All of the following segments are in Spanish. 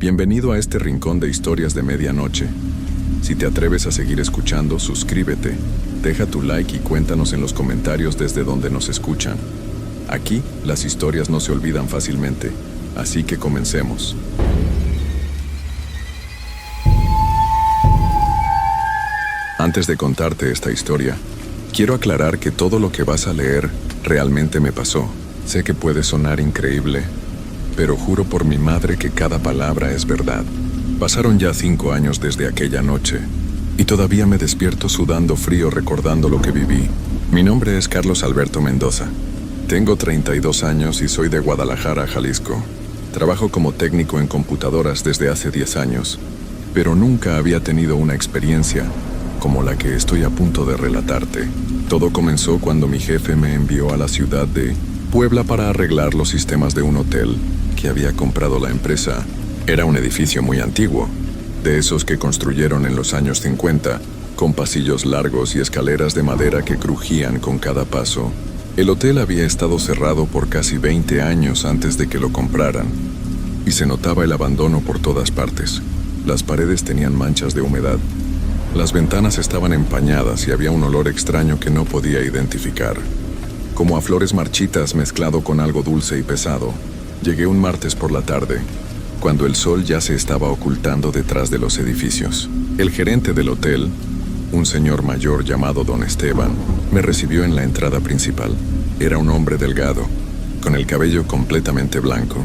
Bienvenido a este rincón de historias de medianoche. Si te atreves a seguir escuchando, suscríbete, deja tu like y cuéntanos en los comentarios desde donde nos escuchan. Aquí, las historias no se olvidan fácilmente, así que comencemos. Antes de contarte esta historia, quiero aclarar que todo lo que vas a leer realmente me pasó. Sé que puede sonar increíble, pero juro por mi madre que cada palabra es verdad. Pasaron ya 5 años desde aquella noche, y todavía me despierto sudando frío recordando lo que viví. Mi nombre es Carlos Alberto Mendoza. Tengo 32 años y soy de Guadalajara, Jalisco. Trabajo como técnico en computadoras desde hace 10 años, pero nunca había tenido una experiencia como la que estoy a punto de relatarte. Todo comenzó cuando mi jefe me envió a la ciudad de Puebla para arreglar los sistemas de un hotel que había comprado la empresa. Era un edificio muy antiguo, de esos que construyeron en los años 50, con pasillos largos y escaleras de madera que crujían con cada paso. El hotel había estado cerrado por casi 20 años antes de que lo compraran, y se notaba el abandono por todas partes. Las paredes tenían manchas de humedad. Las ventanas estaban empañadas y había un olor extraño que no podía identificar, como a flores marchitas mezclado con algo dulce y pesado. Llegué un martes por la tarde, cuando el sol ya se estaba ocultando detrás de los edificios. El gerente del hotel, un señor mayor llamado Don Esteban, me recibió en la entrada principal. Era un hombre delgado, con el cabello completamente blanco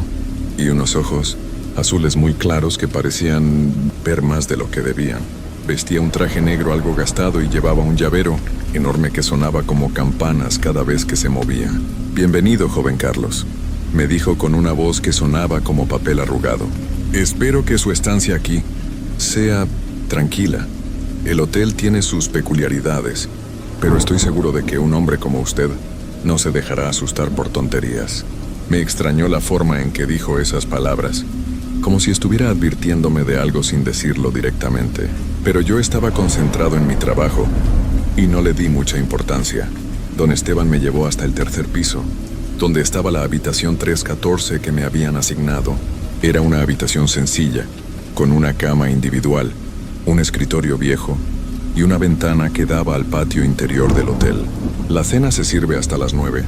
y unos ojos azules muy claros que parecían ver más de lo que debían. Vestía un traje negro algo gastado y llevaba un llavero enorme que sonaba como campanas cada vez que se movía. «Bienvenido, joven Carlos», me dijo con una voz que sonaba como papel arrugado. «Espero que su estancia aquí sea tranquila. El hotel tiene sus peculiaridades, pero estoy seguro de que un hombre como usted no se dejará asustar por tonterías». Me extrañó la forma en que dijo esas palabras, como si estuviera advirtiéndome de algo sin decirlo directamente. Pero yo estaba concentrado en mi trabajo y no le di mucha importancia. Don Esteban me llevó hasta el tercer piso, donde estaba la habitación 314 que me habían asignado. Era una habitación sencilla, con una cama individual, un escritorio viejo y una ventana que daba al patio interior del hotel. «La cena se sirve hasta las 9»,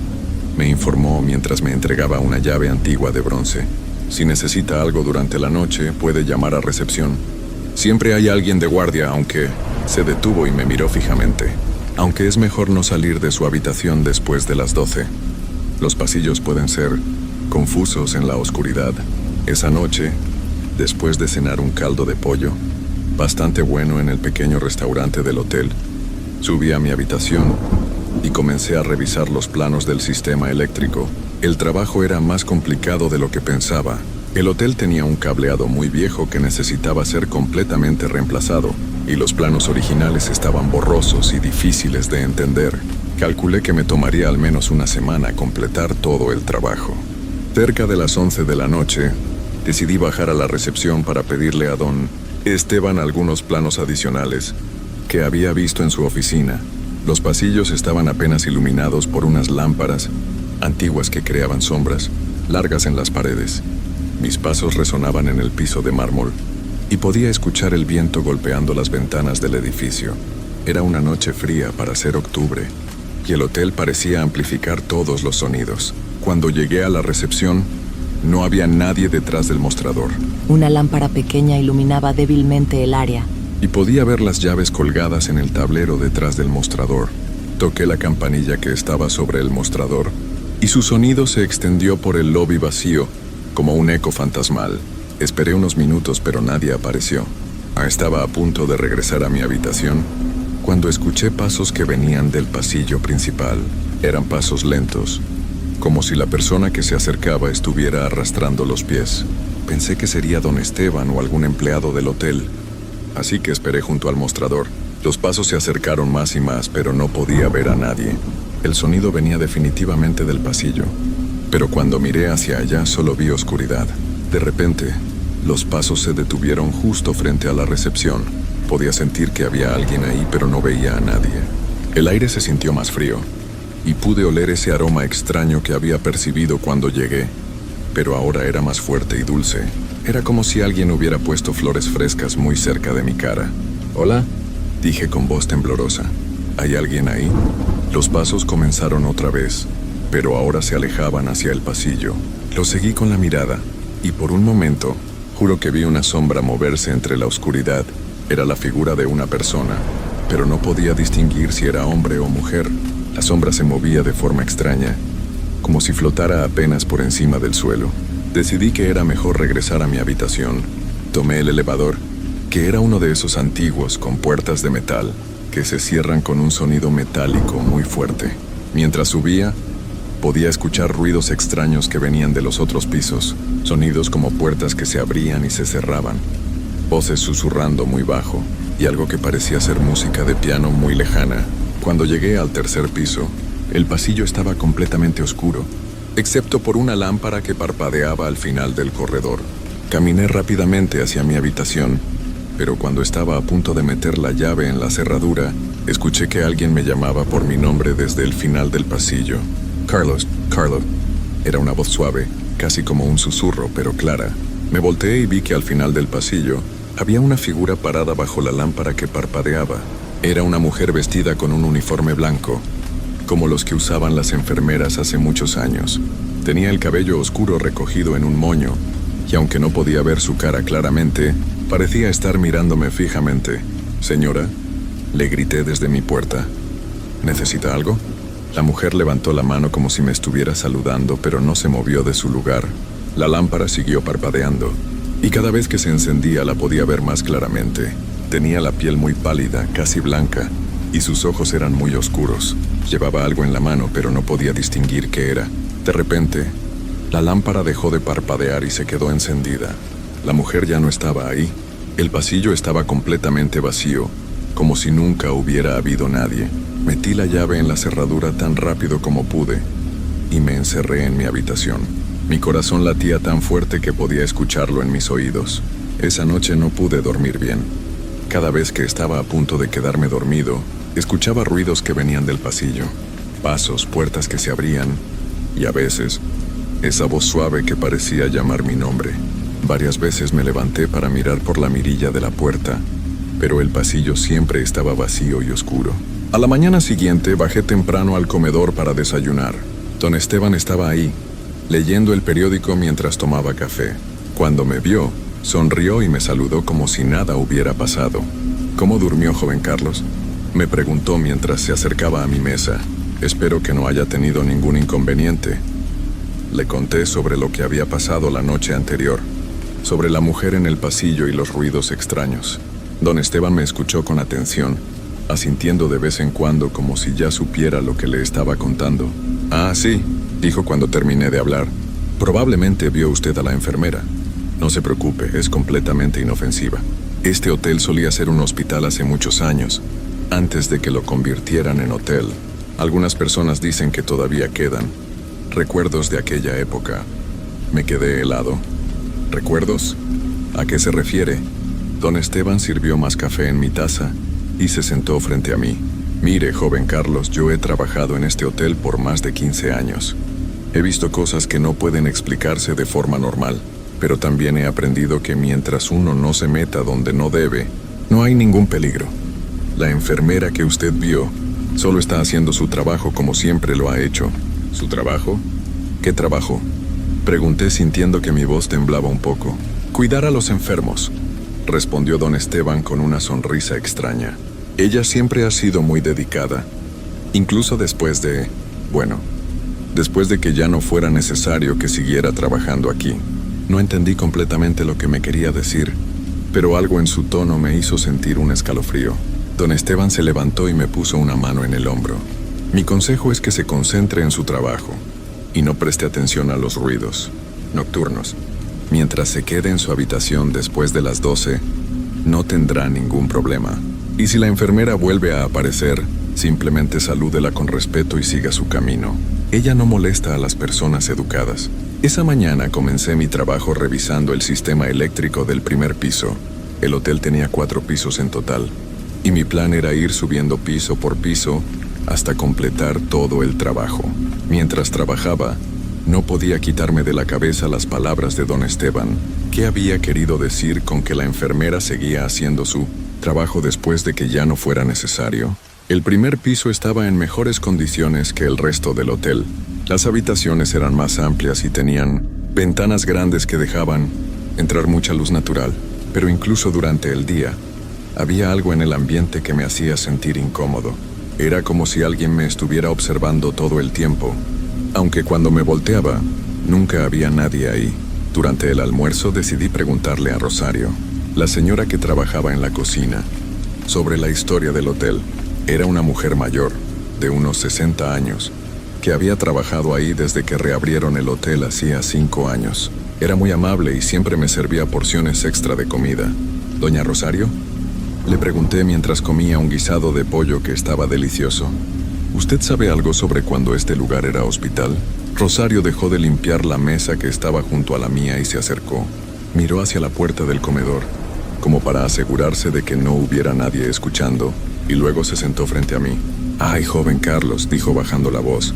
me informó mientras me entregaba una llave antigua de bronce. «Si necesita algo durante la noche, puede llamar a recepción. Siempre hay alguien de guardia», aunque se detuvo y me miró fijamente. «Aunque es mejor no salir de su habitación después de las 12. Los pasillos pueden ser confusos en la oscuridad». Esa noche, después de cenar un caldo de pollo, bastante bueno en el pequeño restaurante del hotel, subí a mi habitación y comencé a revisar los planos del sistema eléctrico. El trabajo era más complicado de lo que pensaba. El hotel tenía un cableado muy viejo que necesitaba ser completamente reemplazado, y los planos originales estaban borrosos y difíciles de entender. Calculé que me tomaría al menos una semana completar todo el trabajo. Cerca de las 11 de la noche, decidí bajar a la recepción para pedirle a don Esteban algunos planos adicionales que había visto en su oficina. Los pasillos estaban apenas iluminados por unas lámparas antiguas que creaban sombras largas en las paredes. Mis pasos resonaban en el piso de mármol y podía escuchar el viento golpeando las ventanas del edificio. Era una noche fría para ser octubre y el hotel parecía amplificar todos los sonidos. Cuando llegué a la recepción, no había nadie detrás del mostrador. Una lámpara pequeña iluminaba débilmente el área, y podía ver las llaves colgadas en el tablero detrás del mostrador. Toqué la campanilla que estaba sobre el mostrador y su sonido se extendió por el lobby vacío como un eco fantasmal. Esperé unos minutos, pero nadie apareció. Estaba a punto de regresar a mi habitación cuando escuché pasos que venían del pasillo principal. Eran pasos lentos, como si la persona que se acercaba estuviera arrastrando los pies. Pensé que sería don Esteban o algún empleado del hotel, así que esperé junto al mostrador. Los pasos se acercaron más y más, pero no podía ver a nadie. El sonido venía definitivamente del pasillo, pero cuando miré hacia allá solo vi oscuridad. De repente, los pasos se detuvieron justo frente a la recepción. Podía sentir que había alguien ahí, pero no veía a nadie. El aire se sintió más frío, y pude oler ese aroma extraño que había percibido cuando llegué. pero ahora era más fuerte y dulce. Era como si alguien hubiera puesto flores frescas muy cerca de mi cara. «Hola», dije con voz temblorosa. «¿Hay alguien ahí?» Los pasos comenzaron otra vez, pero ahora se alejaban hacia el pasillo. Lo seguí con la mirada, y por un momento, juro que vi una sombra moverse entre la oscuridad. Era la figura de una persona, pero no podía distinguir si era hombre o mujer. La sombra se movía de forma extraña, como si flotara apenas por encima del suelo. Decidí que era mejor regresar a mi habitación. Tomé el elevador, que era uno de esos antiguos con puertas de metal, que se cierran con un sonido metálico muy fuerte. Mientras subía, podía escuchar ruidos extraños que venían de los otros pisos, sonidos como puertas que se abrían y se cerraban, voces susurrando muy bajo, y algo que parecía ser música de piano muy lejana. Cuando llegué al tercer piso, el pasillo estaba completamente oscuro, excepto por una lámpara que parpadeaba al final del corredor. Caminé rápidamente hacia mi habitación, pero cuando estaba a punto de meter la llave en la cerradura, escuché que alguien me llamaba por mi nombre desde el final del pasillo. «Carlos, Carlos». Era una voz suave, casi como un susurro, pero clara. Me volteé y vi que al final del pasillo había una figura parada bajo la lámpara que parpadeaba. Era una mujer vestida con un uniforme blanco, como los que usaban las enfermeras hace muchos años. Tenía el cabello oscuro recogido en un moño, y aunque no podía ver su cara claramente, parecía estar mirándome fijamente. «Señora», le grité desde mi puerta. «¿Necesita algo?» La mujer levantó la mano como si me estuviera saludando, pero no se movió de su lugar. La lámpara siguió parpadeando, y cada vez que se encendía la podía ver más claramente. Tenía la piel muy pálida, casi blanca, y sus ojos eran muy oscuros. Llevaba algo en la mano, pero no podía distinguir qué era. De repente, la lámpara dejó de parpadear y se quedó encendida. La mujer ya no estaba ahí. El pasillo estaba completamente vacío, como si nunca hubiera habido nadie. Metí la llave en la cerradura tan rápido como pude y me encerré en mi habitación. Mi corazón latía tan fuerte que podía escucharlo en mis oídos. Esa noche no pude dormir bien. Cada vez que estaba a punto de quedarme dormido, escuchaba ruidos que venían del pasillo, pasos, puertas que se abrían, y a veces, esa voz suave que parecía llamar mi nombre. Varias veces me levanté para mirar por la mirilla de la puerta, pero el pasillo siempre estaba vacío y oscuro. A la mañana siguiente bajé temprano al comedor para desayunar. Don Esteban estaba ahí, leyendo el periódico mientras tomaba café. Cuando me vio, sonrió y me saludó como si nada hubiera pasado. «¿Cómo durmió, joven Carlos?», me preguntó mientras se acercaba a mi mesa. «Espero que no haya tenido ningún inconveniente». Le conté sobre lo que había pasado la noche anterior, sobre la mujer en el pasillo y los ruidos extraños. Don Esteban me escuchó con atención, asintiendo de vez en cuando como si ya supiera lo que le estaba contando. «Ah, sí», dijo cuando terminé de hablar. «Probablemente vio usted a la enfermera. No se preocupe, es completamente inofensiva. Este hotel solía ser un hospital hace muchos años, antes de que lo convirtieran en hotel. Algunas personas dicen que todavía quedan recuerdos de aquella época». Me quedé helado. «¿Recuerdos? ¿A qué se refiere?». Don Esteban sirvió más café en mi taza y se sentó frente a mí. «Mire, joven Carlos, yo he trabajado en este hotel por más de 15 años. He visto cosas que no pueden explicarse de forma normal, pero también he aprendido que mientras uno no se meta donde no debe, no hay ningún peligro. La enfermera que usted vio solo está haciendo su trabajo como siempre lo ha hecho». «¿Su trabajo? ¿Qué trabajo?», pregunté sintiendo que mi voz temblaba un poco. «Cuidar a los enfermos», respondió don Esteban con una sonrisa extraña. «Ella siempre ha sido muy dedicada, incluso después de que ya no fuera necesario que siguiera trabajando aquí». No entendí completamente lo que me quería decir, pero algo en su tono me hizo sentir un escalofrío. Don Esteban se levantó y me puso una mano en el hombro. «Mi consejo es que se concentre en su trabajo y no preste atención a los ruidos nocturnos. Mientras se quede en su habitación después de las 12, no tendrá ningún problema. Y si la enfermera vuelve a aparecer, simplemente salúdela con respeto y siga su camino. Ella no molesta a las personas educadas». Esa mañana comencé mi trabajo revisando el sistema eléctrico del primer piso. El hotel tenía 4 pisos en total, y mi plan era ir subiendo piso por piso hasta completar todo el trabajo. Mientras trabajaba, No podía quitarme de la cabeza las palabras de don Esteban. ¿Qué había querido decir con que la enfermera seguía haciendo su trabajo después de que ya no fuera necesario? El primer piso estaba en mejores condiciones que el resto del hotel. Las habitaciones eran más amplias y tenían ventanas grandes que dejaban entrar mucha luz natural, pero incluso durante el día, había algo en el ambiente que me hacía sentir incómodo. Era como si alguien me estuviera observando todo el tiempo, aunque cuando me volteaba, nunca había nadie ahí. Durante el almuerzo decidí preguntarle a Rosario, la señora que trabajaba en la cocina, sobre la historia del hotel. Era una mujer mayor, de unos 60 años, que había trabajado ahí desde que reabrieron el hotel hacía 5 años. Era muy amable y siempre me servía porciones extra de comida. ¿Doña Rosario?, le pregunté mientras comía un guisado de pollo que estaba delicioso. ¿Usted sabe algo sobre cuando este lugar era hospital? Rosario dejó de limpiar la mesa que estaba junto a la mía y se acercó. Miró hacia la puerta del comedor, como para asegurarse de que no hubiera nadie escuchando, y luego se sentó frente a mí. «Ay, joven Carlos», dijo bajando la voz.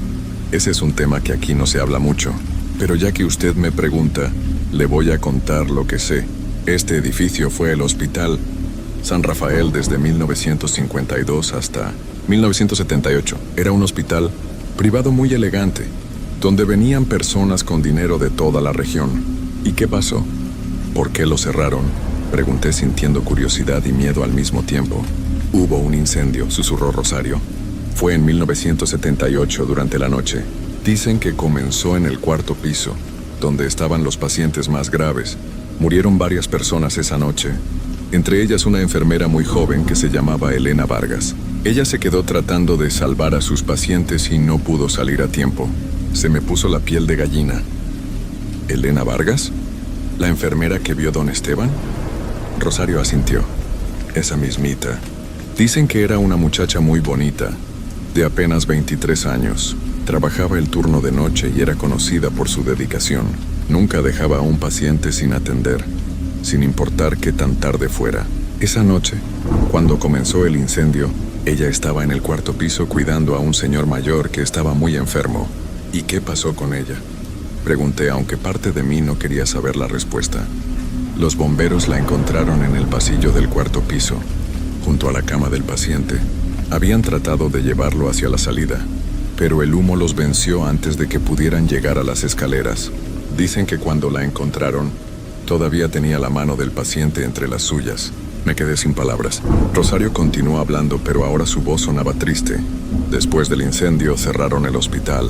«Ese es un tema que aquí no se habla mucho. Pero ya que usted me pregunta, le voy a contar lo que sé. Este edificio fue el Hospital San Rafael desde 1952 hasta 1978. Era un hospital privado muy elegante, donde venían personas con dinero de toda la región. ¿Y qué pasó? ¿Por qué lo cerraron?, pregunté sintiendo curiosidad y miedo al mismo tiempo. «Hubo un incendio», susurró Rosario. «Fue en 1978 durante la noche. Dicen que comenzó en el 4º piso, donde estaban los pacientes más graves. Murieron varias personas esa noche, entre ellas una enfermera muy joven que se llamaba Elena Vargas. Ella se quedó tratando de salvar a sus pacientes y no pudo salir a tiempo. Se me puso la piel de gallina». «¿Elena Vargas? ¿La enfermera que vio don Esteban?». Rosario asintió. «Esa mismita. Dicen que era una muchacha muy bonita, de apenas 23 años. Trabajaba el turno de noche y era conocida por su dedicación. Nunca dejaba a un paciente sin atender, sin importar qué tan tarde fuera. Esa noche, cuando comenzó el incendio, ella estaba en el 4º piso cuidando a un señor mayor que estaba muy enfermo». «¿Y qué pasó con ella?», pregunté, aunque parte de mí no quería saber la respuesta. «Los bomberos la encontraron en el pasillo del 4º piso, junto a la cama del paciente. Habían tratado de llevarlo hacia la salida, pero el humo los venció antes de que pudieran llegar a las escaleras. Dicen que cuando la encontraron, todavía tenía la mano del paciente entre las suyas». Me quedé sin palabras. Rosario continuó hablando, pero ahora su voz sonaba triste. «Después del incendio cerraron el hospital.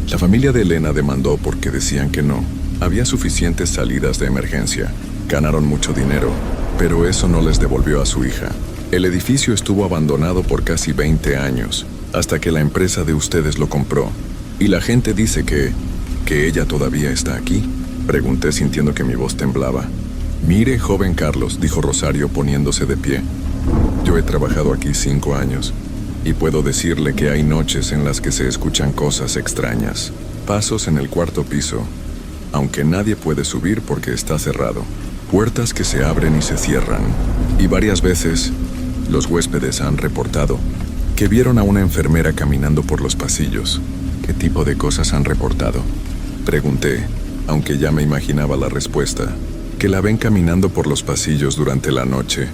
La familia de Elena demandó porque decían que no había suficientes salidas de emergencia. Ganaron mucho dinero, pero eso no les devolvió a su hija. El edificio estuvo abandonado por casi 20 años, hasta que la empresa de ustedes lo compró. Y la gente dice que ella todavía está aquí», pregunté sintiendo que mi voz temblaba. «Mire, joven Carlos», dijo Rosario poniéndose de pie. «Yo he trabajado aquí 5 años, y puedo decirle que hay noches en las que se escuchan cosas extrañas. Pasos en el 4º piso, aunque nadie puede subir porque está cerrado. Puertas que se abren y se cierran. Y varias veces, los huéspedes han reportado que vieron a una enfermera caminando por los pasillos». «¿Qué tipo de cosas han reportado?», pregunté, aunque ya me imaginaba la respuesta. «Que la ven caminando por los pasillos durante la noche,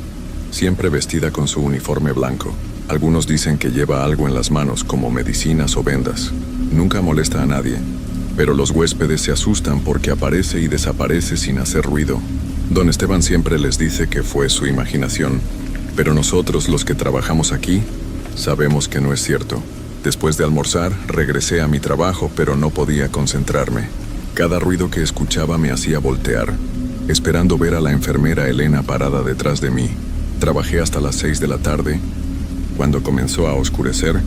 siempre vestida con su uniforme blanco. Algunos dicen que lleva algo en las manos, como medicinas o vendas. Nunca molesta a nadie, pero los huéspedes se asustan porque aparece y desaparece sin hacer ruido. Don Esteban siempre les dice que fue su imaginación, pero nosotros, los que trabajamos aquí, sabemos que no es cierto». Después de almorzar, regresé a mi trabajo, pero no podía concentrarme. Cada ruido que escuchaba me hacía voltear, esperando ver a la enfermera Elena parada detrás de mí. Trabajé hasta las 6 de la tarde, cuando comenzó a oscurecer,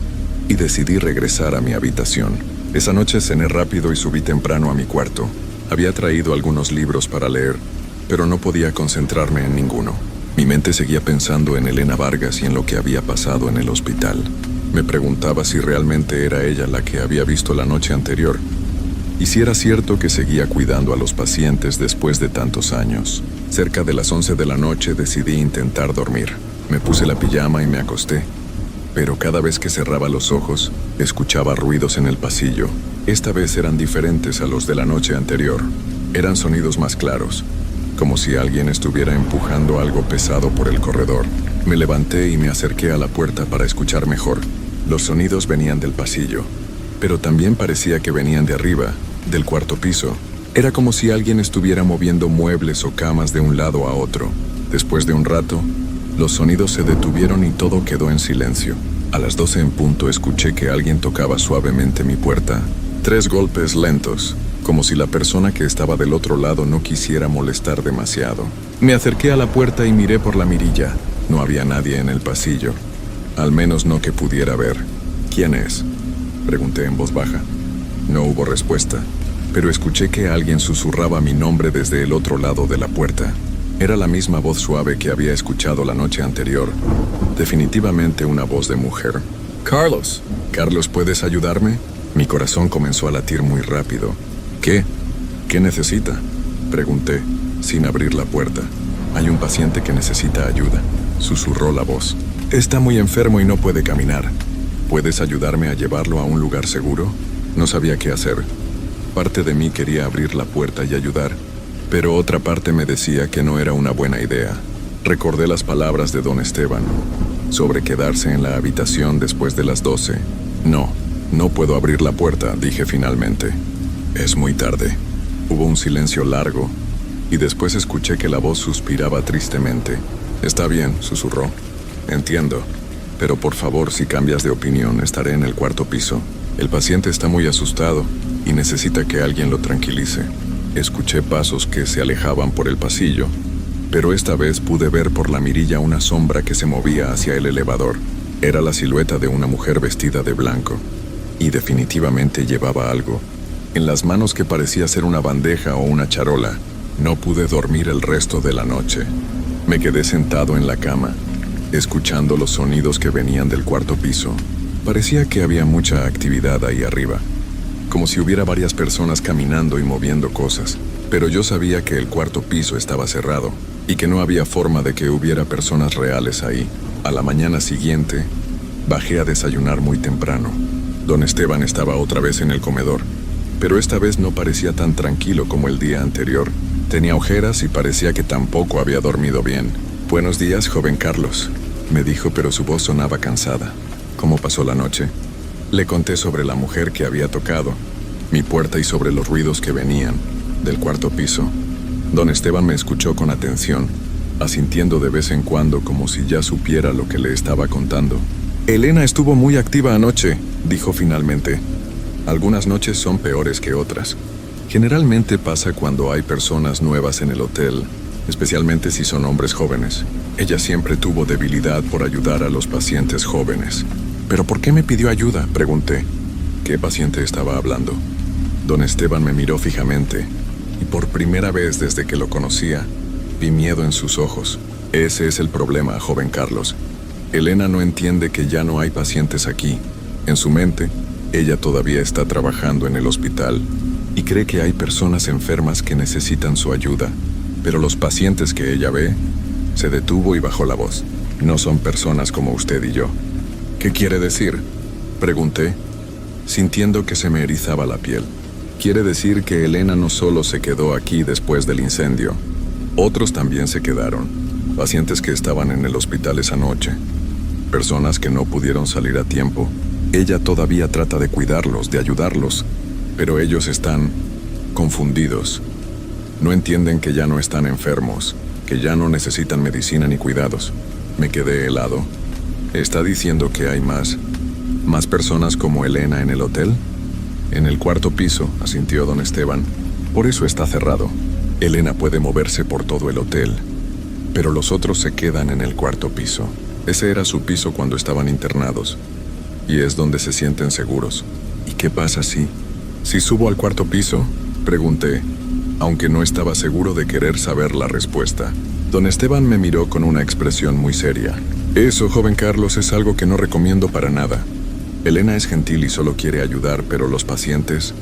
y decidí regresar a mi habitación. Esa noche cené rápido y subí temprano a mi cuarto. Había traído algunos libros para leer, pero no podía concentrarme en ninguno. Mi mente seguía pensando en Elena Vargas y en lo que había pasado en el hospital. Me preguntaba si realmente era ella la que había visto la noche anterior, y si era cierto que seguía cuidando a los pacientes después de tantos años. Cerca de las 11 de la noche decidí intentar dormir. Me puse la pijama y me acosté, pero cada vez que cerraba los ojos, escuchaba ruidos en el pasillo, Esta vez eran diferentes a los de la noche anterior. Eran sonidos más claros, como si alguien estuviera empujando algo pesado por el corredor. Me levanté y me acerqué a la puerta para escuchar mejor. Los sonidos venían del pasillo, pero también parecía que venían de arriba, del cuarto piso. Era como si alguien estuviera moviendo muebles o camas de un lado a otro. Después de un rato, los sonidos se detuvieron y todo quedó en silencio. A las 12 en punto escuché que alguien tocaba suavemente mi puerta. 3 golpes lentos, como si la persona que estaba del otro lado no quisiera molestar demasiado. Me acerqué a la puerta y miré por la mirilla. No había nadie en el pasillo, al menos no que pudiera ver. ¿Quién es?, pregunté en voz baja. No hubo respuesta, pero escuché que alguien susurraba mi nombre desde el otro lado de la puerta. Era la misma voz suave que había escuchado la noche anterior. Definitivamente una voz de mujer. «Carlos, Carlos, ¿puedes ayudarme?». Mi corazón comenzó a latir muy rápido. «¿Qué? ¿Qué necesita?», pregunté, sin abrir la puerta. «Hay un paciente que necesita ayuda», susurró la voz. «Está muy enfermo y no puede caminar. ¿Puedes ayudarme a llevarlo a un lugar seguro?». No sabía qué hacer. Parte de mí quería abrir la puerta y ayudar, pero otra parte me decía que no era una buena idea. Recordé las palabras de don Esteban sobre quedarse en la habitación después de las 12. No puedo abrir la puerta, dije finalmente. Es muy tarde. Hubo un silencio largo y después escuché que la voz suspiraba tristemente. «Está bien», susurró. «Entiendo, pero por favor, si cambias de opinión, estaré en el cuarto piso. El paciente está muy asustado y necesita que alguien lo tranquilice». Escuché pasos que se alejaban por el pasillo, pero esta vez pude ver por la mirilla una sombra que se movía hacia el elevador. Era la silueta de una mujer vestida de blanco, y definitivamente llevaba algo en las manos que parecía ser una bandeja o una charola. No pude dormir el resto de la noche. Me quedé sentado en la cama, escuchando los sonidos que venían del cuarto piso. Parecía que había mucha actividad ahí arriba, como si hubiera varias personas caminando y moviendo cosas. Pero yo sabía que el cuarto piso estaba cerrado y que no había forma de que hubiera personas reales ahí. A la mañana siguiente, bajé a desayunar muy temprano. Don Esteban estaba otra vez en el comedor, pero esta vez no parecía tan tranquilo como el día anterior. Tenía ojeras y parecía que tampoco había dormido bien. «Buenos días, joven Carlos», me dijo, pero su voz sonaba cansada. «¿Cómo pasó la noche?». Le conté sobre la mujer que había tocado mi puerta y sobre los ruidos que venían del cuarto piso. Don Esteban me escuchó con atención, asintiendo de vez en cuando como si ya supiera lo que le estaba contando. «Elena estuvo muy activa anoche», dijo finalmente. «Algunas noches son peores que otras. Generalmente pasa cuando hay personas nuevas en el hotel, especialmente si son hombres jóvenes. Ella siempre tuvo debilidad por ayudar a los pacientes jóvenes». «¿Pero por qué me pidió ayuda?», pregunté. ¿Qué paciente estaba hablando? Don Esteban me miró fijamente, y por primera vez desde que lo conocía, vi miedo en sus ojos. «Ese es el problema, joven Carlos. Elena no entiende que ya no hay pacientes aquí. En su mente, ella todavía está trabajando en el hospital y cree que hay personas enfermas que necesitan su ayuda. Pero los pacientes que ella ve», se detuvo y bajó la voz, «no son personas como usted y yo». «¿Qué quiere decir?», pregunté, sintiendo que se me erizaba la piel. «Quiere decir que Elena no solo se quedó aquí después del incendio, otros también se quedaron. Pacientes que estaban en el hospital esa noche, personas que no pudieron salir a tiempo. Ella todavía trata de cuidarlos, de ayudarlos, pero ellos están confundidos. No entienden que ya no están enfermos, que ya no necesitan medicina ni cuidados». Me quedé helado. «¿Está diciendo que hay más personas como Elena en el hotel?». «En el cuarto piso», asintió don Esteban. «Por eso está cerrado. Elena puede moverse por todo el hotel, pero los otros se quedan en el cuarto piso. Ese era su piso cuando estaban internados, y es donde se sienten seguros». «¿Y qué pasa si subo al cuarto piso?», pregunté, aunque no estaba seguro de querer saber la respuesta. Don Esteban me miró con una expresión muy seria. «Eso, joven Carlos, es algo que no recomiendo para nada. Elena es gentil y solo quiere ayudar, pero los pacientes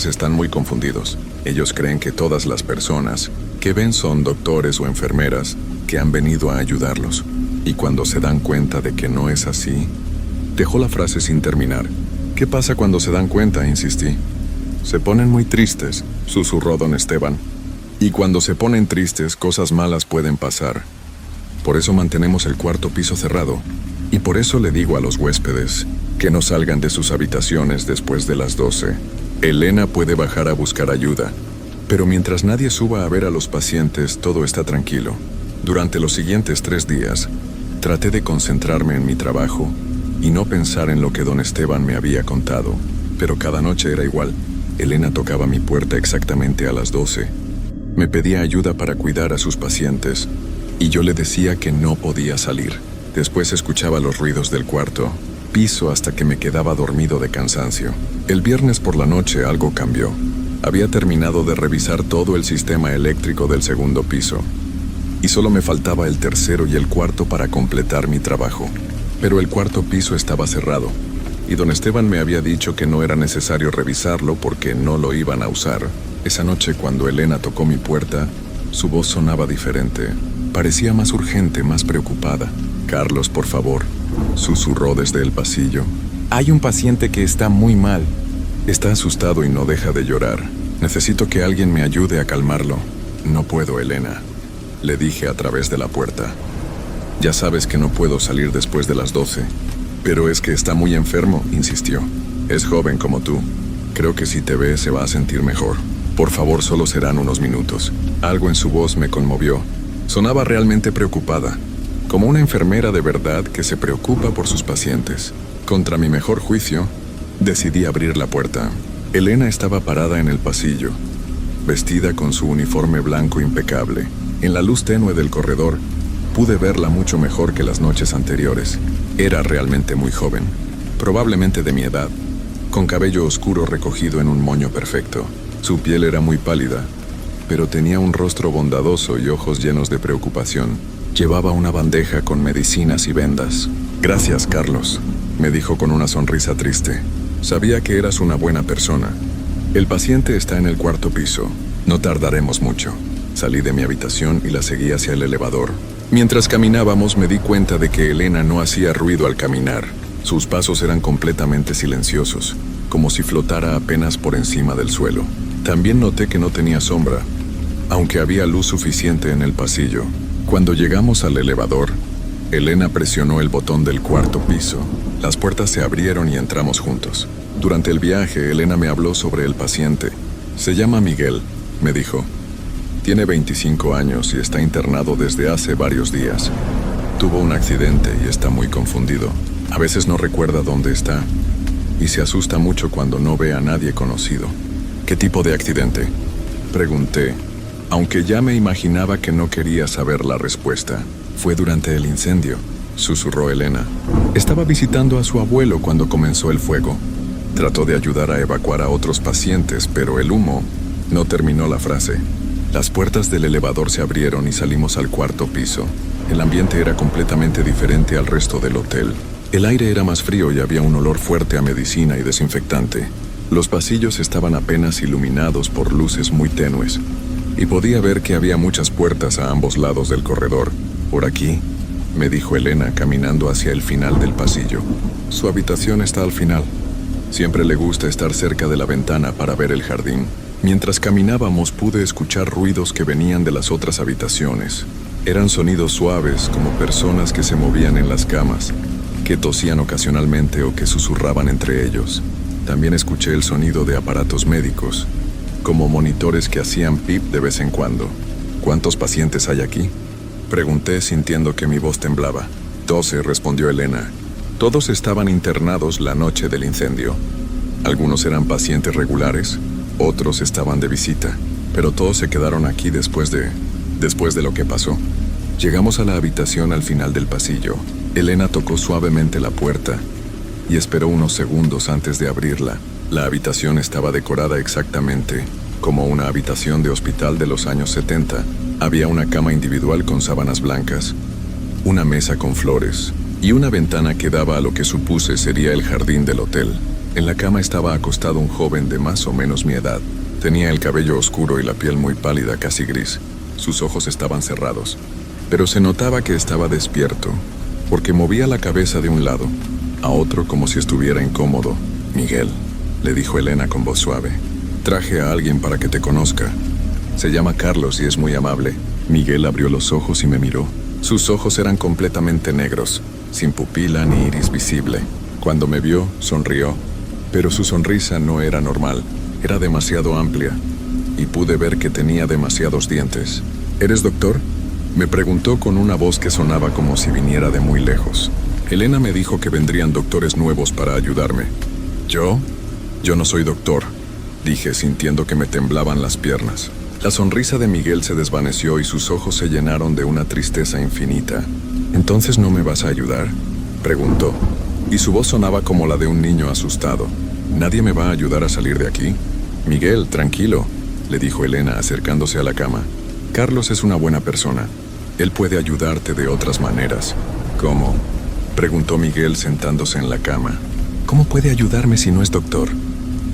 están muy confundidos. Ellos creen que todas las personas que ven son doctores o enfermeras que han venido a ayudarlos. Y cuando se dan cuenta de que no es así». Dejó la frase sin terminar. ¿Qué pasa cuando se dan cuenta?, insistí. Se ponen muy tristes, susurró don Esteban. Y cuando se ponen tristes, cosas malas pueden pasar. Por eso mantenemos el cuarto piso cerrado. Y por eso le digo a los huéspedes que no salgan de sus habitaciones después de las 12. Elena puede bajar a buscar ayuda, pero mientras nadie suba a ver a los pacientes, todo está tranquilo. Durante los siguientes 3 días, traté de concentrarme en mi trabajo y no pensar en lo que don Esteban me había contado, pero cada noche era igual. Elena tocaba mi puerta exactamente a las 12. Me pedía ayuda para cuidar a sus pacientes, y yo le decía que no podía salir. Después escuchaba los ruidos del cuarto piso hasta que me quedaba dormido de cansancio. El viernes por la noche algo cambió. Había terminado de revisar todo el sistema eléctrico del segundo piso, y solo me faltaba el tercero y el cuarto para completar mi trabajo. Pero el cuarto piso estaba cerrado, y don Esteban me había dicho que no era necesario revisarlo porque no lo iban a usar. Esa noche, cuando Elena tocó mi puerta, su voz sonaba diferente. Parecía más urgente, más preocupada. «Carlos, por favor», susurró desde el pasillo. «Hay un paciente que está muy mal. Está asustado y no deja de llorar. Necesito que alguien me ayude a calmarlo». «No puedo, Elena», le dije a través de la puerta. «Ya sabes que no puedo salir después de las 12. Pero es que está muy enfermo», insistió. «Es joven como tú. Creo que si te ve se va a sentir mejor. Por favor, solo serán unos minutos». Algo en su voz me conmovió. Sonaba realmente preocupada, como una enfermera de verdad que se preocupa por sus pacientes. Contra mi mejor juicio, decidí abrir la puerta. Elena estaba parada en el pasillo, vestida con su uniforme blanco impecable. En la luz tenue del corredor, pude verla mucho mejor que las noches anteriores. Era realmente muy joven, probablemente de mi edad, con cabello oscuro recogido en un moño perfecto. Su piel era muy pálida, pero tenía un rostro bondadoso y ojos llenos de preocupación. Llevaba una bandeja con medicinas y vendas. «Gracias, Carlos», me dijo con una sonrisa triste. «Sabía que eras una buena persona. El paciente está en el cuarto piso. No tardaremos mucho». Salí de mi habitación y la seguí hacia el elevador. Mientras caminábamos me di cuenta de que Elena no hacía ruido al caminar. Sus pasos eran completamente silenciosos, como si flotara apenas por encima del suelo. También noté que no tenía sombra, aunque había luz suficiente en el pasillo. Cuando llegamos al elevador, Elena presionó el botón del cuarto piso. Las puertas se abrieron y entramos juntos. Durante el viaje, Elena me habló sobre el paciente. «Se llama Miguel», me dijo. «Tiene 25 años y está internado desde hace varios días. Tuvo un accidente y está muy confundido. A veces no recuerda dónde está y se asusta mucho cuando no ve a nadie conocido». «¿Qué tipo de accidente?», pregunté, aunque ya me imaginaba que no quería saber la respuesta. «Fue durante el incendio», susurró Elena. «Estaba visitando a su abuelo cuando comenzó el fuego. Trató de ayudar a evacuar a otros pacientes, pero el humo…». No terminó la frase. Las puertas del elevador se abrieron y salimos al cuarto piso. El ambiente era completamente diferente al resto del hotel. El aire era más frío y había un olor fuerte a medicina y desinfectante. Los pasillos estaban apenas iluminados por luces muy tenues, y podía ver que había muchas puertas a ambos lados del corredor. «Por aquí», me dijo Elena caminando hacia el final del pasillo. «Su habitación está al final. Siempre le gusta estar cerca de la ventana para ver el jardín». Mientras caminábamos pude escuchar ruidos que venían de las otras habitaciones. Eran sonidos suaves, como personas que se movían en las camas, que tosían ocasionalmente o que susurraban entre ellos. También escuché el sonido de aparatos médicos, como monitores que hacían pip de vez en cuando. «¿Cuántos pacientes hay aquí?», pregunté sintiendo que mi voz temblaba. «12», respondió Elena. «Todos estaban internados la noche del incendio. Algunos eran pacientes regulares, otros estaban de visita, pero todos se quedaron aquí después de lo que pasó». Llegamos a la habitación al final del pasillo. Elena tocó suavemente la puerta y esperó unos segundos antes de abrirla. La habitación estaba decorada exactamente como una habitación de hospital de los años 70. Había una cama individual con sábanas blancas, una mesa con flores y una ventana que daba a lo que supuse sería el jardín del hotel. En la cama estaba acostado un joven de más o menos mi edad. Tenía el cabello oscuro y la piel muy pálida, casi gris. Sus ojos estaban cerrados, pero se notaba que estaba despierto, porque movía la cabeza de un lado a otro como si estuviera incómodo. Miguel, le dijo Elena con voz suave. Traje a alguien para que te conozca. Se llama Carlos y es muy amable. Miguel abrió los ojos y me miró. Sus ojos eran completamente negros, sin pupila ni iris visible. Cuando me vio, sonrió, pero su sonrisa no era normal. Era demasiado amplia, y pude ver que tenía demasiados dientes. ¿Eres doctor?, me preguntó con una voz que sonaba como si viniera de muy lejos. Elena me dijo que vendrían doctores nuevos para ayudarme. ¿Yo? Yo no soy doctor, dije sintiendo que me temblaban las piernas. La sonrisa de Miguel se desvaneció y sus ojos se llenaron de una tristeza infinita. ¿Entonces no me vas a ayudar?, preguntó, y su voz sonaba como la de un niño asustado. ¿Nadie me va a ayudar a salir de aquí? Miguel, tranquilo, le dijo Elena acercándose a la cama. Carlos es una buena persona. Él puede ayudarte de otras maneras. ¿Cómo?, preguntó Miguel sentándose en la cama. ¿Cómo puede ayudarme si no es doctor?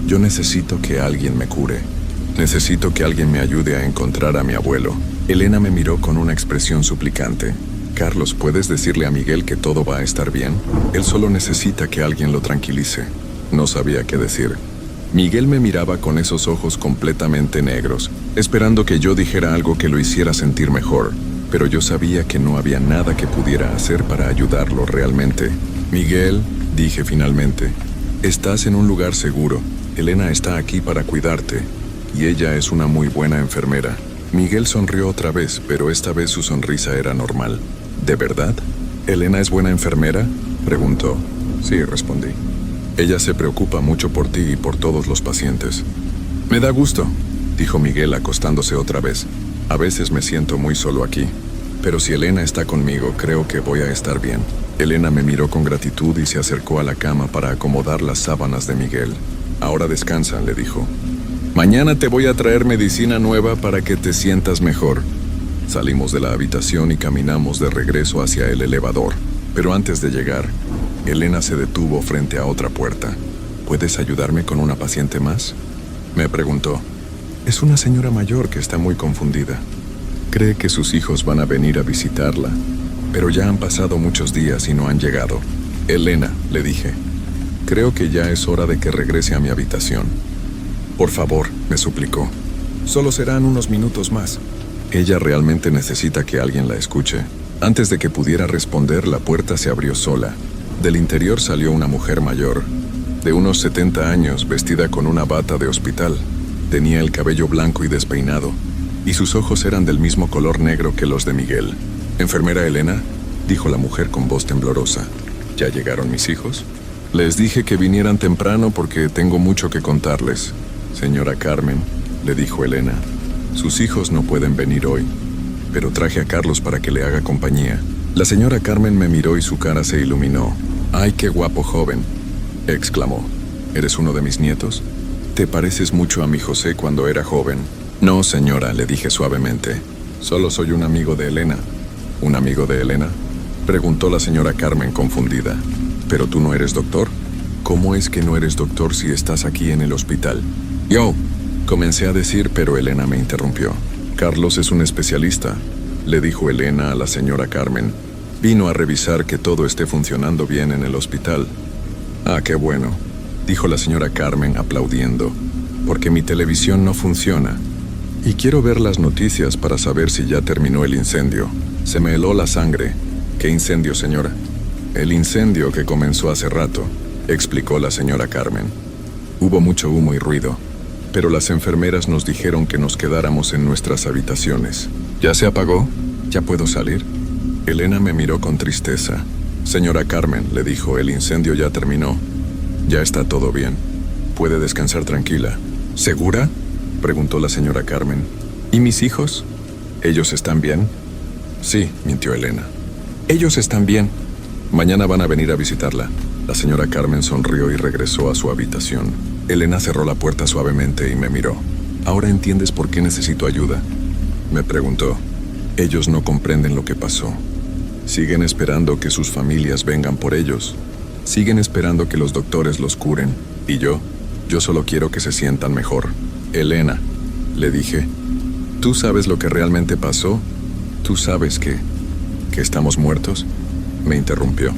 Yo necesito que alguien me cure. Necesito que alguien me ayude a encontrar a mi abuelo. Elena me miró con una expresión suplicante. Carlos, ¿puedes decirle a Miguel que todo va a estar bien? Él solo necesita que alguien lo tranquilice. No sabía qué decir. Miguel me miraba con esos ojos completamente negros, esperando que yo dijera algo que lo hiciera sentir mejor, pero yo sabía que no había nada que pudiera hacer para ayudarlo realmente. Miguel, dije finalmente, estás en un lugar seguro. Elena está aquí para cuidarte, y ella es una muy buena enfermera. Miguel sonrió otra vez, pero esta vez su sonrisa era normal. ¿De verdad? ¿Elena es buena enfermera?, preguntó. Sí, respondí. Ella se preocupa mucho por ti y por todos los pacientes. Me da gusto, dijo Miguel acostándose otra vez. A veces me siento muy solo aquí, pero si Elena está conmigo, creo que voy a estar bien. Elena me miró con gratitud y se acercó a la cama para acomodar las sábanas de Miguel. Ahora descansa, le dijo. Mañana te voy a traer medicina nueva para que te sientas mejor. Salimos de la habitación y caminamos de regreso hacia el elevador, pero antes de llegar, Elena se detuvo frente a otra puerta. ¿Puedes ayudarme con una paciente más?, me preguntó. Es una señora mayor que está muy confundida. Cree que sus hijos van a venir a visitarla, pero ya han pasado muchos días y no han llegado. Elena, le dije, creo que ya es hora de que regrese a mi habitación. Por favor, me suplicó. Solo serán unos minutos más. Ella realmente necesita que alguien la escuche. Antes de que pudiera responder, la puerta se abrió sola. Del interior salió una mujer mayor, de unos 70 años, vestida con una bata de hospital. Tenía el cabello blanco y despeinado, y sus ojos eran del mismo color negro que los de Miguel. «¿Enfermera Elena?», dijo la mujer con voz temblorosa. «¿Ya llegaron mis hijos?». «Les dije que vinieran temprano porque tengo mucho que contarles, señora Carmen», le dijo Elena. «Sus hijos no pueden venir hoy, pero traje a Carlos para que le haga compañía». La señora Carmen me miró y su cara se iluminó. «¡Ay, qué guapo joven!», exclamó. «¿Eres uno de mis nietos? Te pareces mucho a mi José cuando era joven». «No, señora», le dije suavemente. «Solo soy un amigo de Elena». «¿Un amigo de Elena?», preguntó la señora Carmen confundida. «¿Pero tú no eres doctor? ¿Cómo es que no eres doctor si estás aquí en el hospital?». «Yo», comencé a decir, pero Elena me interrumpió. «Carlos es un especialista», le dijo Elena a la señora Carmen. «Vino a revisar que todo esté funcionando bien en el hospital». «Ah, qué bueno», dijo la señora Carmen aplaudiendo, «porque mi televisión no funciona. Y quiero ver las noticias para saber si ya terminó el incendio. Se me heló la sangre». «¿Qué incendio, señora?». «El incendio que comenzó hace rato», explicó la señora Carmen. «Hubo mucho humo y ruido, pero las enfermeras nos dijeron que nos quedáramos en nuestras habitaciones». «¿Ya se apagó? ¿Ya puedo salir?». Elena me miró con tristeza. «Señora Carmen», le dijo, «el incendio ya terminó. Ya está todo bien. Puede descansar tranquila». «¿Segura?», preguntó la señora Carmen. «¿Y mis hijos? ¿Ellos están bien?». «Sí», mintió Elena. «Ellos están bien. Mañana van a venir a visitarla». La señora Carmen sonrió y regresó a su habitación. Elena cerró la puerta suavemente y me miró. «¿Ahora entiendes por qué necesito ayuda?», me preguntó. «Ellos no comprenden lo que pasó. Siguen esperando que sus familias vengan por ellos. Siguen esperando que los doctores los curen. Y yo solo quiero que se sientan mejor». «Elena», le dije, «¿tú sabes lo que realmente pasó? ¿Tú sabes que estamos muertos?». Me interrumpió.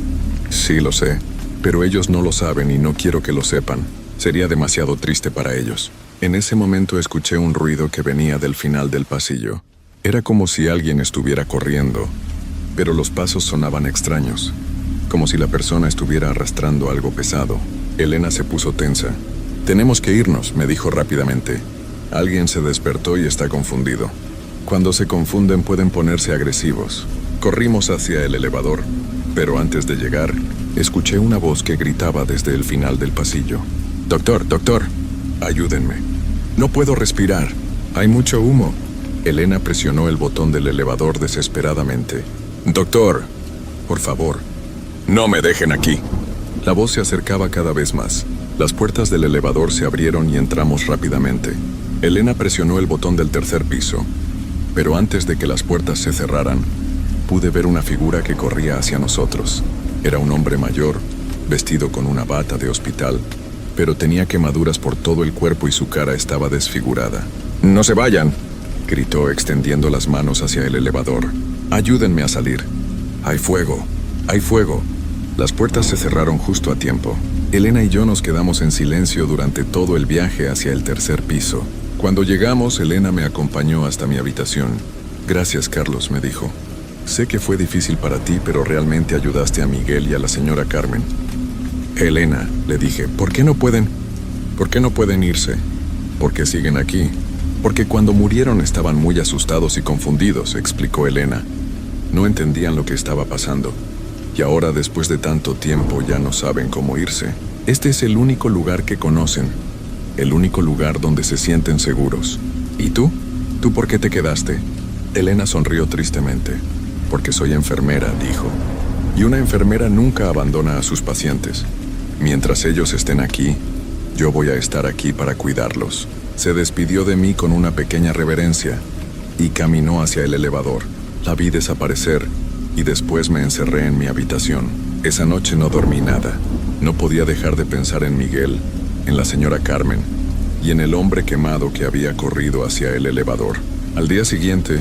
«Sí, lo sé, Pero ellos no lo saben y no quiero que lo sepan. Sería demasiado triste para ellos. En ese momento escuché un ruido que venía del final del pasillo. Era como si alguien estuviera corriendo, pero los pasos sonaban extraños, como si la persona estuviera arrastrando algo pesado. Elena se puso tensa. «Tenemos que irnos», me dijo rápidamente. Alguien se despertó y está confundido. Cuando se confunden pueden ponerse agresivos. Corrimos hacia el elevador, pero antes de llegar, escuché una voz que gritaba desde el final del pasillo. «Doctor, doctor, ayúdenme. No puedo respirar. Hay mucho humo». Elena presionó el botón del elevador desesperadamente. «Doctor, por favor, no me dejen aquí». La voz se acercaba cada vez más. Las puertas del elevador se abrieron y entramos rápidamente. Elena presionó el botón del tercer piso, pero antes de que las puertas se cerraran, pude ver una figura que corría hacia nosotros. Era un hombre mayor, vestido con una bata de hospital, pero tenía quemaduras por todo el cuerpo y su cara estaba desfigurada. «¡No se vayan!», gritó extendiendo las manos hacia el elevador. «Ayúdenme a salir. Hay fuego, hay fuego». Las puertas se cerraron justo a tiempo. Elena y yo nos quedamos en silencio durante todo el viaje hacia el tercer piso. Cuando llegamos, Elena me acompañó hasta mi habitación. «Gracias, Carlos», me dijo. «Sé que fue difícil para ti, pero realmente ayudaste a Miguel y a la señora Carmen». «Elena», le dije, ¿por qué no pueden irse?» «Porque siguen aquí. Porque cuando murieron estaban muy asustados y confundidos», explicó Elena. No entendían lo que estaba pasando. Y ahora, después de tanto tiempo, ya no saben cómo irse. Este es el único lugar que conocen. El único lugar donde se sienten seguros. ¿Y tú? ¿Tú por qué te quedaste? Elena sonrió tristemente. «Porque soy enfermera», dijo. «Y una enfermera nunca abandona a sus pacientes. Mientras ellos estén aquí, yo voy a estar aquí para cuidarlos». Se despidió de mí con una pequeña reverencia y caminó hacia el elevador. La vi desaparecer y después me encerré en mi habitación. Esa noche no dormí nada. No podía dejar de pensar en Miguel, en la señora Carmen y en el hombre quemado que había corrido hacia el elevador. Al día siguiente,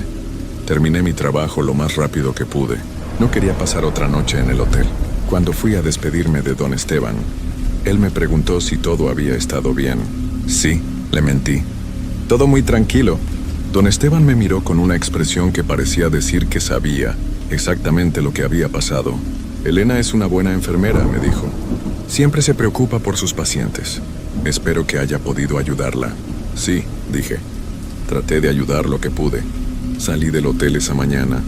terminé mi trabajo lo más rápido que pude. No quería pasar otra noche en el hotel. Cuando fui a despedirme de don Esteban, él me preguntó si todo había estado bien. «Sí», le mentí. «Todo muy tranquilo». Don Esteban me miró con una expresión que parecía decir que sabía exactamente lo que había pasado. «Elena es una buena enfermera», me dijo. «Siempre se preocupa por sus pacientes. Espero que haya podido ayudarla». «Sí», dije. Traté de ayudar lo que pude. Salí del hotel esa mañana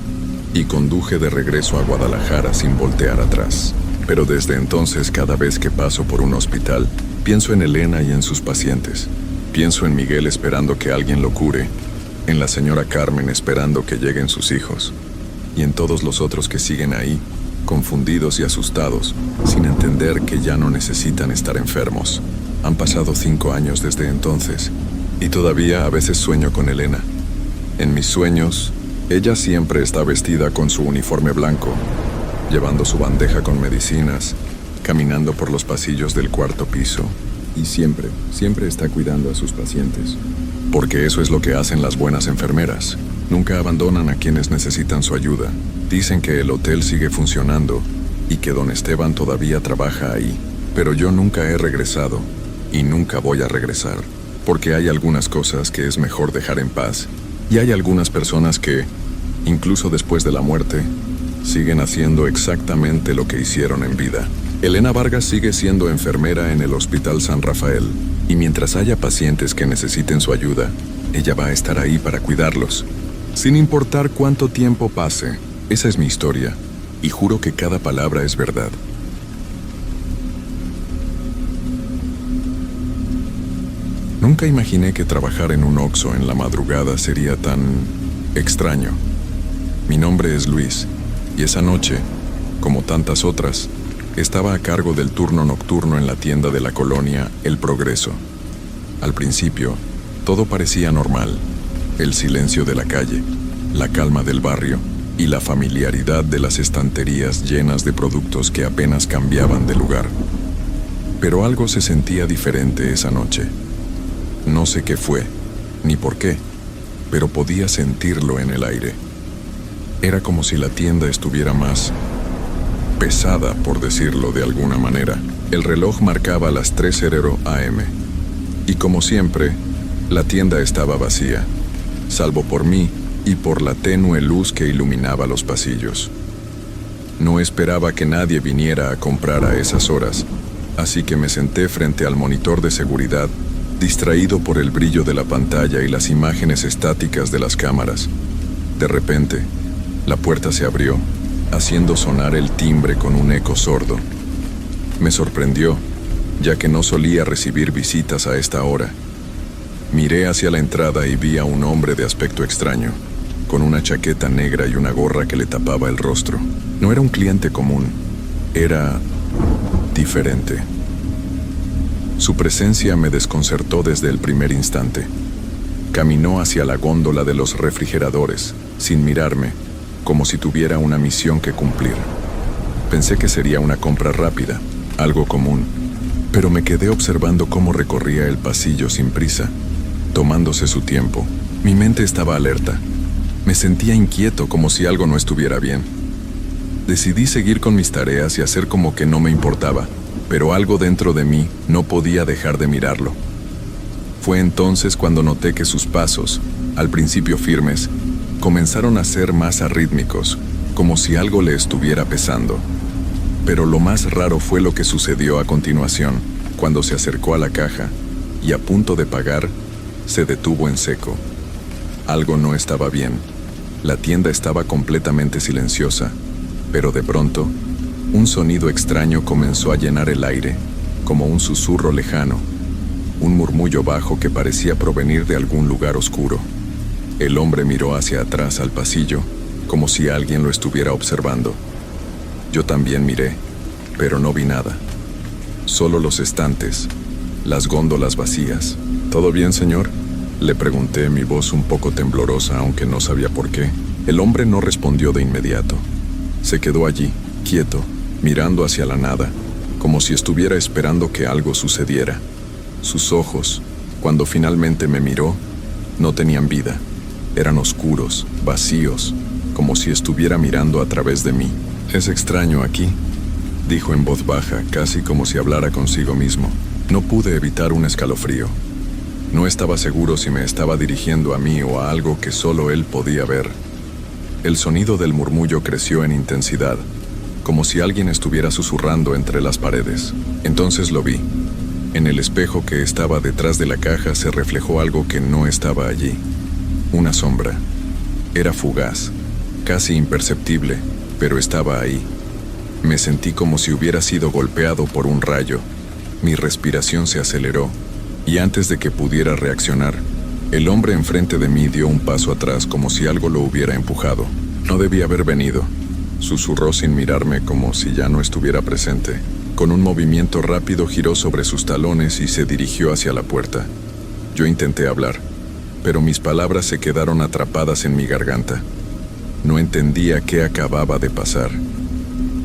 y conduje de regreso a Guadalajara sin voltear atrás. Pero desde entonces, cada vez que paso por un hospital, pienso en Elena y en sus pacientes. Pienso en Miguel esperando que alguien lo cure, en la señora Carmen esperando que lleguen sus hijos, y en todos los otros que siguen ahí, confundidos y asustados, sin entender que ya no necesitan estar enfermos. Han pasado 5 años desde entonces, y todavía a veces sueño con Elena. En mis sueños, ella siempre está vestida con su uniforme blanco, llevando su bandeja con medicinas, caminando por los pasillos del 4º piso, y siempre está cuidando a sus pacientes. Porque eso es lo que hacen las buenas enfermeras. Nunca abandonan a quienes necesitan su ayuda. Dicen que el hotel sigue funcionando y que don Esteban todavía trabaja ahí. Pero yo nunca he regresado y nunca voy a regresar. Porque hay algunas cosas que es mejor dejar en paz. Y hay algunas personas que, incluso después de la muerte, siguen haciendo exactamente lo que hicieron en vida. Elena Vargas sigue siendo enfermera en el Hospital San Rafael, y mientras haya pacientes que necesiten su ayuda, ella va a estar ahí para cuidarlos, sin importar cuánto tiempo pase. Esa es mi historia, y juro que cada palabra es verdad. Nunca imaginé que trabajar en un Oxxo en la madrugada sería tan extraño. Mi nombre es Luis, y esa noche, como tantas otras, estaba a cargo del turno nocturno en la tienda de la colonia El Progreso. Al principio, todo parecía normal. El silencio de la calle, la calma del barrio y la familiaridad de las estanterías llenas de productos que apenas cambiaban de lugar. Pero algo se sentía diferente esa noche. No sé qué fue, ni por qué, pero podía sentirlo en el aire. Era como si la tienda estuviera más pesada, por decirlo de alguna manera. El reloj marcaba las 3:00 AM. Y como siempre, la tienda estaba vacía, salvo por mí y por la tenue luz que iluminaba los pasillos. No esperaba que nadie viniera a comprar a esas horas, así que me senté frente al monitor de seguridad, distraído por el brillo de la pantalla y las imágenes estáticas de las cámaras. De repente, la puerta se abrió, haciendo sonar el timbre con un eco sordo. Me sorprendió, ya que no solía recibir visitas a esta hora. Miré hacia la entrada y vi a un hombre de aspecto extraño, con una chaqueta negra y una gorra que le tapaba el rostro. No era un cliente común, era diferente. Su presencia me desconcertó desde el primer instante. Caminó hacia la góndola de los refrigeradores, sin mirarme, como si tuviera una misión que cumplir. Pensé que sería una compra rápida, algo común, pero me quedé observando cómo recorría el pasillo sin prisa, tomándose su tiempo. Mi mente estaba alerta. Me sentía inquieto, como si algo no estuviera bien. Decidí seguir con mis tareas y hacer como que no me importaba, pero algo dentro de mí no podía dejar de mirarlo. Fue entonces cuando noté que sus pasos, al principio firmes, comenzaron a ser más arrítmicos, como si algo le estuviera pesando. Pero lo más raro fue lo que sucedió a continuación, cuando se acercó a la caja y, a punto de pagar, se detuvo en seco. Algo no estaba bien. La tienda estaba completamente silenciosa, pero de pronto, un sonido extraño comenzó a llenar el aire, como un susurro lejano, un murmullo bajo que parecía provenir de algún lugar oscuro. El hombre miró hacia atrás al pasillo, como si alguien lo estuviera observando. Yo también miré, pero no vi nada. Solo los estantes, las góndolas vacías. ¿Todo bien, señor?, le pregunté, mi voz un poco temblorosa, aunque no sabía por qué. El hombre no respondió de inmediato. Se quedó allí, quieto, mirando hacia la nada, como si estuviera esperando que algo sucediera. Sus ojos, cuando finalmente me miró, no tenían vida. Eran oscuros, vacíos, como si estuviera mirando a través de mí. «Es extraño aquí», dijo en voz baja, casi como si hablara consigo mismo. No pude evitar un escalofrío. No estaba seguro si me estaba dirigiendo a mí o a algo que solo él podía ver. El sonido del murmullo creció en intensidad, como si alguien estuviera susurrando entre las paredes. Entonces lo vi. En el espejo que estaba detrás de la caja se reflejó algo que no estaba allí. Una sombra. Era fugaz, casi imperceptible, pero estaba ahí. Me sentí como si hubiera sido golpeado por un rayo. Mi respiración se aceleró, y antes de que pudiera reaccionar, el hombre enfrente de mí dio un paso atrás como si algo lo hubiera empujado. «No debía haber venido», susurró sin mirarme, como si ya no estuviera presente. Con un movimiento rápido giró sobre sus talones y se dirigió hacia la puerta. Yo intenté hablar, pero mis palabras se quedaron atrapadas en mi garganta. No entendía qué acababa de pasar.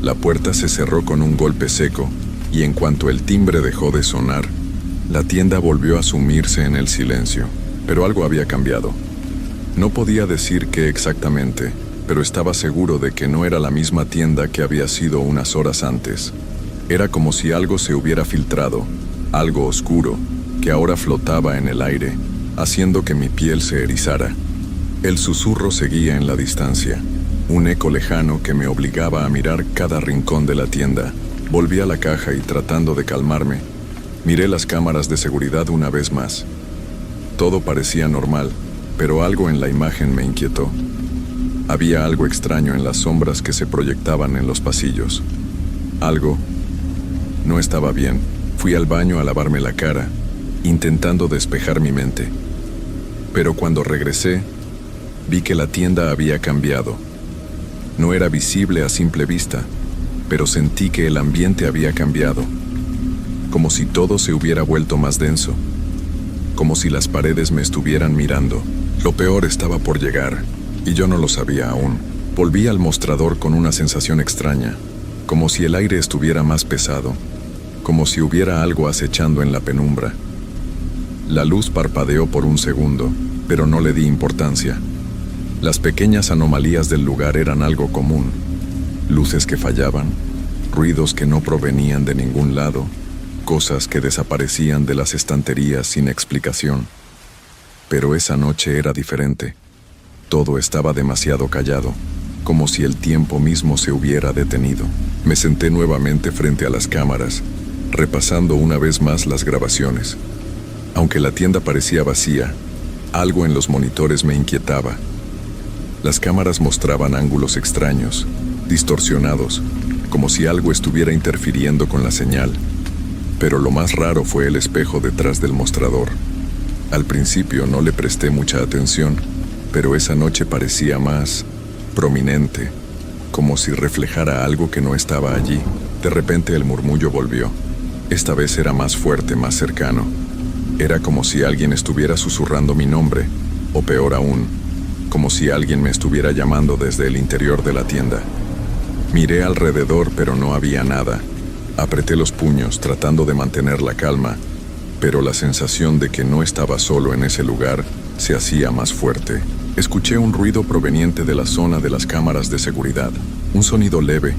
La puerta se cerró con un golpe seco, y en cuanto el timbre dejó de sonar, la tienda volvió a sumirse en el silencio. Pero algo había cambiado. No podía decir qué exactamente, pero estaba seguro de que no era la misma tienda que había sido unas horas antes. Era como si algo se hubiera filtrado, algo oscuro, que ahora flotaba en el aire, haciendo que mi piel se erizara. El susurro seguía en la distancia, un eco lejano que me obligaba a mirar cada rincón de la tienda. Volví a la caja y, tratando de calmarme, miré las cámaras de seguridad una vez más. Todo parecía normal, pero algo en la imagen me inquietó. Había algo extraño en las sombras que se proyectaban en los pasillos. Algo no estaba bien. Fui al baño a lavarme la cara, intentando despejar mi mente. Pero cuando regresé, vi que la tienda había cambiado. No era visible a simple vista, pero sentí que el ambiente había cambiado, como si todo se hubiera vuelto más denso, como si las paredes me estuvieran mirando. Lo peor estaba por llegar, y yo no lo sabía aún. Volví al mostrador con una sensación extraña, como si el aire estuviera más pesado, como si hubiera algo acechando en la penumbra. La luz parpadeó por un segundo, pero no le di importancia. Las pequeñas anomalías del lugar eran algo común. Luces que fallaban, ruidos que no provenían de ningún lado, cosas que desaparecían de las estanterías sin explicación. Pero esa noche era diferente. Todo estaba demasiado callado, como si el tiempo mismo se hubiera detenido. Me senté nuevamente frente a las cámaras, repasando una vez más las grabaciones. Aunque la tienda parecía vacía, algo en los monitores me inquietaba. Las cámaras mostraban ángulos extraños, distorsionados, como si algo estuviera interfiriendo con la señal. Pero lo más raro fue el espejo detrás del mostrador. Al principio no le presté mucha atención, pero esa noche parecía más prominente, como si reflejara algo que no estaba allí. De repente el murmullo volvió. Esta vez era más fuerte, más cercano. Era como si alguien estuviera susurrando mi nombre, o peor aún, como si alguien me estuviera llamando desde el interior de la tienda. Miré alrededor, pero no había nada. Apreté los puños, tratando de mantener la calma, pero la sensación de que no estaba solo en ese lugar se hacía más fuerte. Escuché un ruido proveniente de la zona de las cámaras de seguridad, un sonido leve,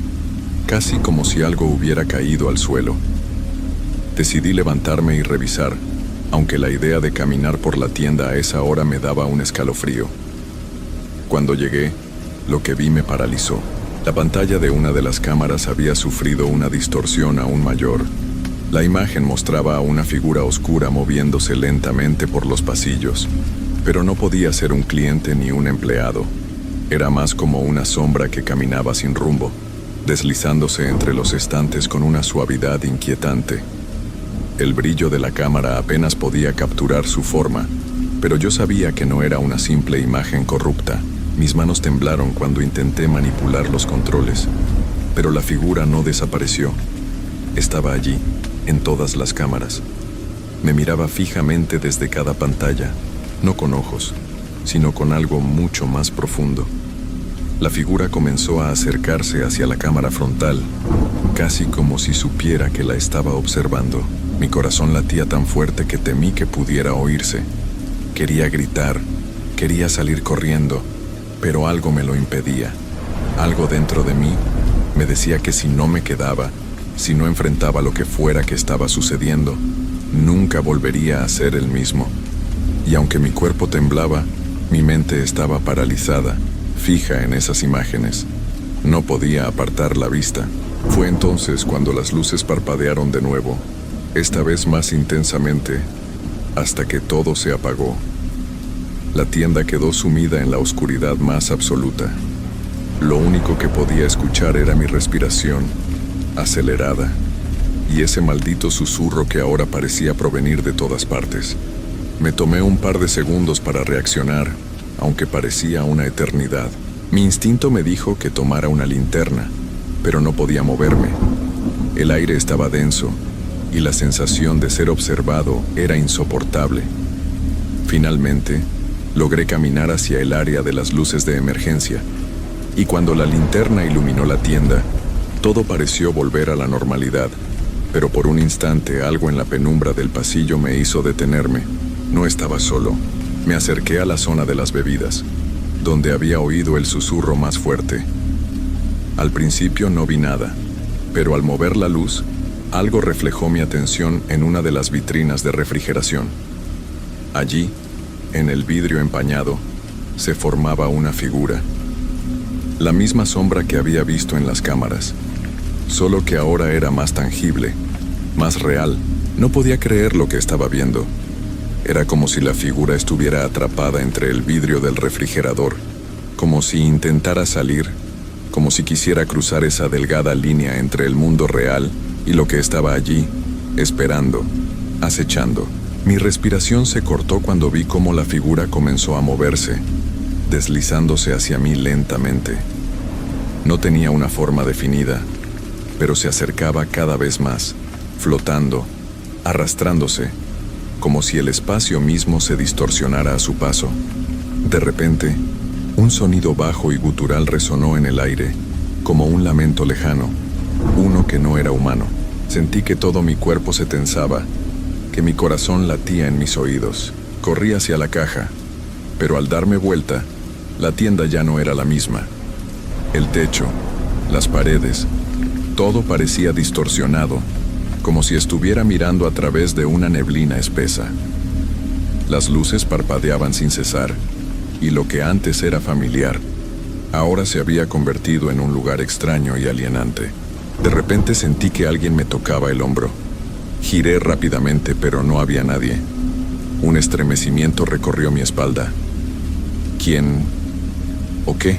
casi como si algo hubiera caído al suelo. Decidí levantarme y revisar, aunque la idea de caminar por la tienda a esa hora me daba un escalofrío. Cuando llegué, lo que vi me paralizó. La pantalla de una de las cámaras había sufrido una distorsión aún mayor. La imagen mostraba a una figura oscura moviéndose lentamente por los pasillos, pero no podía ser un cliente ni un empleado. Era más como una sombra que caminaba sin rumbo, deslizándose entre los estantes con una suavidad inquietante. El brillo de la cámara apenas podía capturar su forma, pero yo sabía que no era una simple imagen corrupta. Mis manos temblaron cuando intenté manipular los controles, pero la figura no desapareció. Estaba allí, en todas las cámaras. Me miraba fijamente desde cada pantalla, no con ojos, sino con algo mucho más profundo. La figura comenzó a acercarse hacia la cámara frontal, casi como si supiera que la estaba observando. Mi corazón latía tan fuerte que temí que pudiera oírse. Quería gritar, quería salir corriendo, pero algo me lo impedía. Algo dentro de mí me decía que si no me quedaba, si no enfrentaba lo que fuera que estaba sucediendo, nunca volvería a ser el mismo. Y aunque mi cuerpo temblaba, mi mente estaba paralizada, fija en esas imágenes. No podía apartar la vista. Fue entonces cuando las luces parpadearon de nuevo, esta vez más intensamente, hasta que todo se apagó. La tienda quedó sumida en la oscuridad más absoluta. Lo único que podía escuchar era mi respiración, acelerada, y ese maldito susurro que ahora parecía provenir de todas partes. Me tomé un par de segundos para reaccionar, aunque parecía una eternidad. Mi instinto me dijo que tomara una linterna, pero no podía moverme. El aire estaba denso, y la sensación de ser observado era insoportable. Finalmente, logré caminar hacia el área de las luces de emergencia, y cuando la linterna iluminó la tienda, todo pareció volver a la normalidad, pero por un instante algo en la penumbra del pasillo me hizo detenerme. No estaba solo. Me acerqué a la zona de las bebidas, donde había oído el susurro más fuerte. Al principio no vi nada, pero al mover la luz, algo reflejó mi atención en una de las vitrinas de refrigeración. Allí, en el vidrio empañado, se formaba una figura. La misma sombra que había visto en las cámaras, solo que ahora era más tangible, más real. No podía creer lo que estaba viendo. Era como si la figura estuviera atrapada entre el vidrio del refrigerador, como si intentara salir, como si quisiera cruzar esa delgada línea entre el mundo real y lo que estaba allí, esperando, acechando. Mi respiración se cortó cuando vi cómo la figura comenzó a moverse, deslizándose hacia mí lentamente. No tenía una forma definida, pero se acercaba cada vez más, flotando, arrastrándose, como si el espacio mismo se distorsionara a su paso. De repente, un sonido bajo y gutural resonó en el aire, como un lamento lejano, uno que no era humano. Sentí que todo mi cuerpo se tensaba, que mi corazón latía en mis oídos. Corrí hacia la caja, pero al darme vuelta, la tienda ya no era la misma. El techo, las paredes, Todo parecía distorsionado, como si estuviera mirando a través de una neblina espesa. Las luces parpadeaban sin cesar, y lo que antes era familiar, ahora se había convertido en un lugar extraño y alienante. De repente sentí que alguien me tocaba el hombro. Giré rápidamente, pero no había nadie. Un estremecimiento recorrió mi espalda. ¿Quién o qué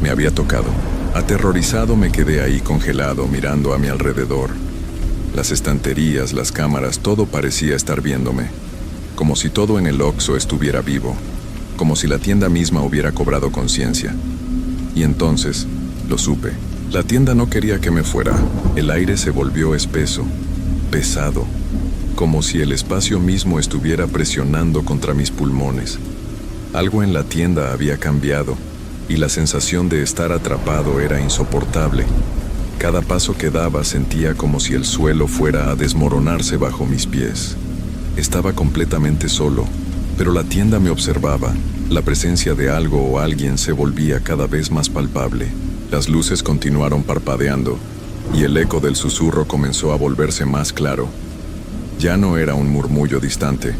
me había tocado? Aterrorizado me quedé ahí congelado, mirando a mi alrededor. Las estanterías, las cámaras, todo parecía estar viéndome. Como si todo en el Oxxo estuviera vivo. Como si la tienda misma hubiera cobrado conciencia. Y entonces, lo supe. La tienda no quería que me fuera. El aire se volvió espeso, pesado, como si el espacio mismo estuviera presionando contra mis pulmones. Algo en la tienda había cambiado, y la sensación de estar atrapado era insoportable. Cada paso que daba sentía como si el suelo fuera a desmoronarse bajo mis pies. Estaba completamente solo, pero la tienda me observaba. La presencia de algo o alguien se volvía cada vez más palpable. Las luces continuaron parpadeando, y el eco del susurro comenzó a volverse más claro. Ya no era un murmullo distante.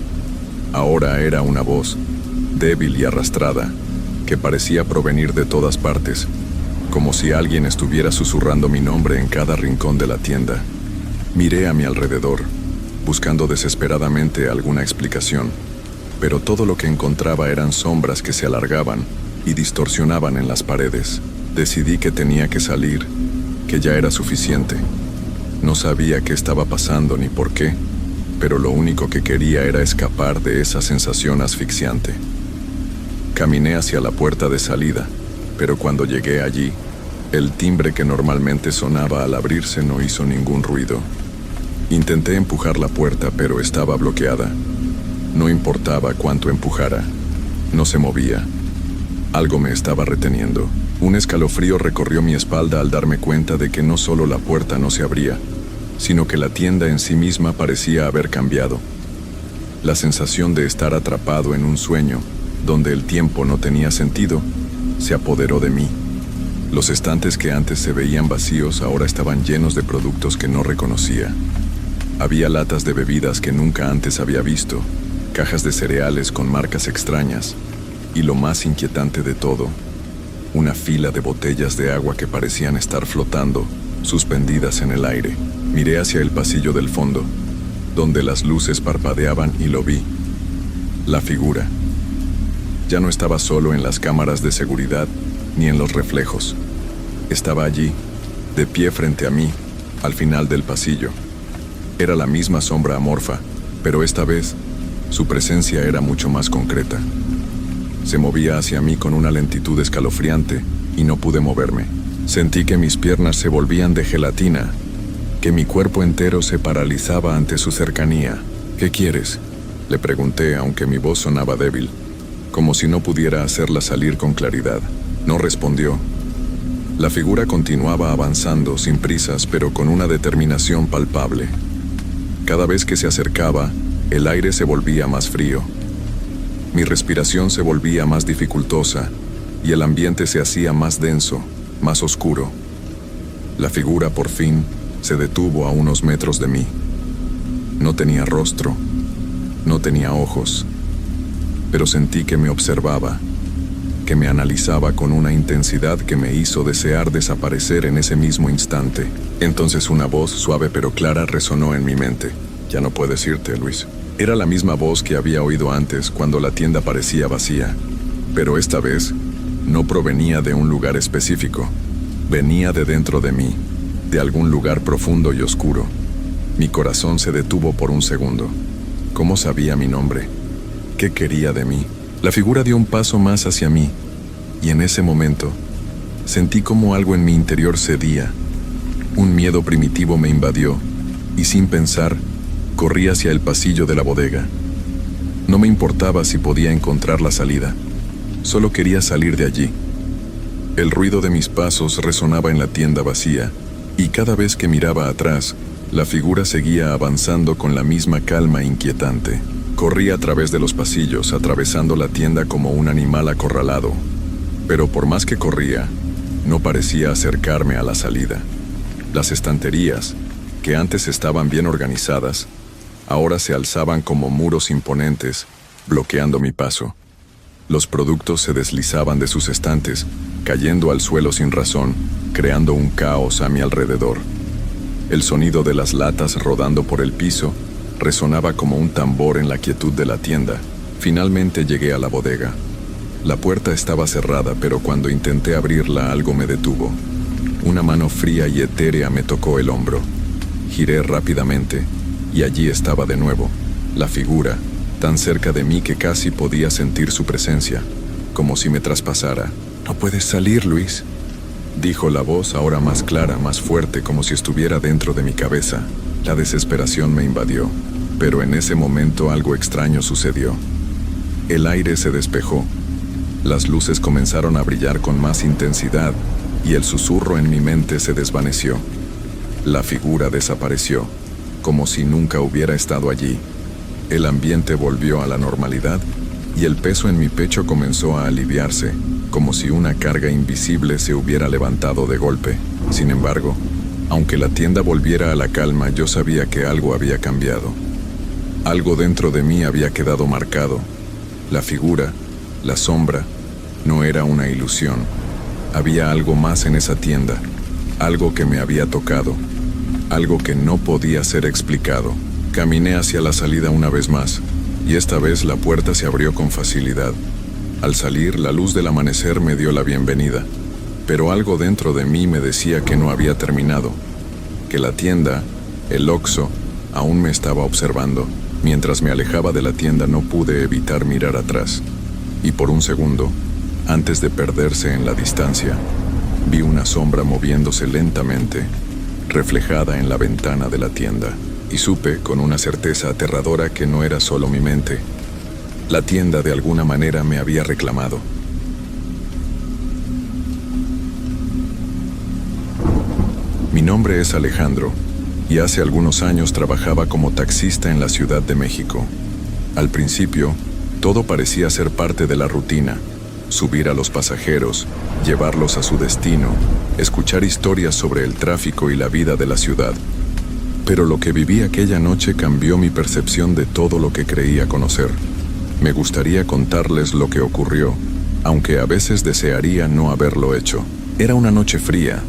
Ahora era una voz, débil y arrastrada, que parecía provenir de todas partes, como si alguien estuviera susurrando mi nombre en cada rincón de la tienda. Miré a mi alrededor, buscando desesperadamente alguna explicación, pero todo lo que encontraba eran sombras que se alargaban y distorsionaban en las paredes. Decidí que tenía que salir, que ya era suficiente. No sabía qué estaba pasando ni por qué, pero lo único que quería era escapar de esa sensación asfixiante. Caminé hacia la puerta de salida, pero cuando llegué allí, el timbre que normalmente sonaba al abrirse no hizo ningún ruido. Intenté empujar la puerta, pero estaba bloqueada. No importaba cuánto empujara, no se movía. Algo me estaba reteniendo. Un escalofrío recorrió mi espalda al darme cuenta de que no solo la puerta no se abría, sino que la tienda en sí misma parecía haber cambiado. La sensación de estar atrapado en un sueño, donde el tiempo no tenía sentido, se apoderó de mí. Los estantes que antes se veían vacíos ahora estaban llenos de productos que no reconocía. Había latas de bebidas que nunca antes había visto, cajas de cereales con marcas extrañas, y lo más inquietante de todo, una fila de botellas de agua que parecían estar flotando, suspendidas en el aire. Miré hacia el pasillo del fondo, donde las luces parpadeaban, y lo vi. La figura. Ya no estaba solo en las cámaras de seguridad, ni en los reflejos. Estaba allí, de pie frente a mí, al final del pasillo. Era la misma sombra amorfa, pero esta vez, su presencia era mucho más concreta. Se movía hacia mí con una lentitud escalofriante, y no pude moverme. Sentí que mis piernas se volvían de gelatina, que mi cuerpo entero se paralizaba ante su cercanía. ¿Qué quieres?, le pregunté, aunque mi voz sonaba débil, como si no pudiera hacerla salir con claridad. No respondió. La figura continuaba avanzando, sin prisas, pero con una determinación palpable. Cada vez que se acercaba, el aire se volvía más frío. Mi respiración se volvía más dificultosa, y el ambiente se hacía más denso, más oscuro. La figura, por fin, se detuvo a unos metros de mí. No tenía rostro, no tenía ojos, pero sentí que me observaba, que me analizaba con una intensidad que me hizo desear desaparecer en ese mismo instante. Entonces una voz suave pero clara resonó en mi mente. Ya no puedes irte, Luis. Era la misma voz que había oído antes cuando la tienda parecía vacía, pero esta vez no provenía de un lugar específico. Venía de dentro de mí, de algún lugar profundo y oscuro. Mi corazón se detuvo por un segundo. ¿Cómo sabía mi nombre? ¿Qué quería de mí? La figura dio un paso más hacia mí, y en ese momento sentí como algo en mi interior cedía. Un miedo primitivo me invadió, y sin pensar, corrí hacia el pasillo de la bodega. No me importaba si podía encontrar la salida. Solo quería salir de allí. El ruido de mis pasos resonaba en la tienda vacía, y cada vez que miraba atrás, la figura seguía avanzando con la misma calma inquietante. Corrí a través de los pasillos, atravesando la tienda como un animal acorralado. Pero por más que corría, no parecía acercarme a la salida. Las estanterías, que antes estaban bien organizadas, ahora se alzaban como muros imponentes, bloqueando mi paso. Los productos se deslizaban de sus estantes, cayendo al suelo sin razón, creando un caos a mi alrededor. El sonido de las latas rodando por el piso resonaba como un tambor en la quietud de la tienda. Finalmente llegué a la bodega. La puerta estaba cerrada, pero cuando intenté abrirla algo me detuvo. Una mano fría y etérea me tocó el hombro. Giré rápidamente, y allí estaba de nuevo, la figura, tan cerca de mí que casi podía sentir su presencia, como si me traspasara. «No puedes salir, Luis», dijo la voz, ahora más clara, más fuerte, como si estuviera dentro de mi cabeza. La desesperación me invadió, pero en ese momento algo extraño sucedió. El aire se despejó, las luces comenzaron a brillar con más intensidad, y el susurro en mi mente se desvaneció. La figura desapareció, como si nunca hubiera estado allí. El ambiente volvió a la normalidad, y el peso en mi pecho comenzó a aliviarse, como si una carga invisible se hubiera levantado de golpe. Sin embargo, aunque la tienda volviera a la calma, yo sabía que algo había cambiado. Algo dentro de mí había quedado marcado. La figura, la sombra, no era una ilusión. Había algo más en esa tienda, algo que me había tocado, algo que no podía ser explicado. Caminé hacia la salida una vez más, y esta vez la puerta se abrió con facilidad. Al salir, la luz del amanecer me dio la bienvenida, pero algo dentro de mí me decía que no había terminado, que la tienda, el Oxxo, aún me estaba observando. Mientras me alejaba de la tienda no pude evitar mirar atrás, y por un segundo, antes de perderse en la distancia, vi una sombra moviéndose lentamente, reflejada en la ventana de la tienda, y supe con una certeza aterradora que no era solo mi mente. La tienda de alguna manera me había reclamado. Mi nombre es Alejandro, y hace algunos años trabajaba como taxista en la Ciudad de México. Al principio, todo parecía ser parte de la rutina: subir a los pasajeros, llevarlos a su destino, escuchar historias sobre el tráfico y la vida de la ciudad. Pero lo que viví aquella noche cambió mi percepción de todo lo que creía conocer. Me gustaría contarles lo que ocurrió, aunque a veces desearía no haberlo hecho. Era una noche fría,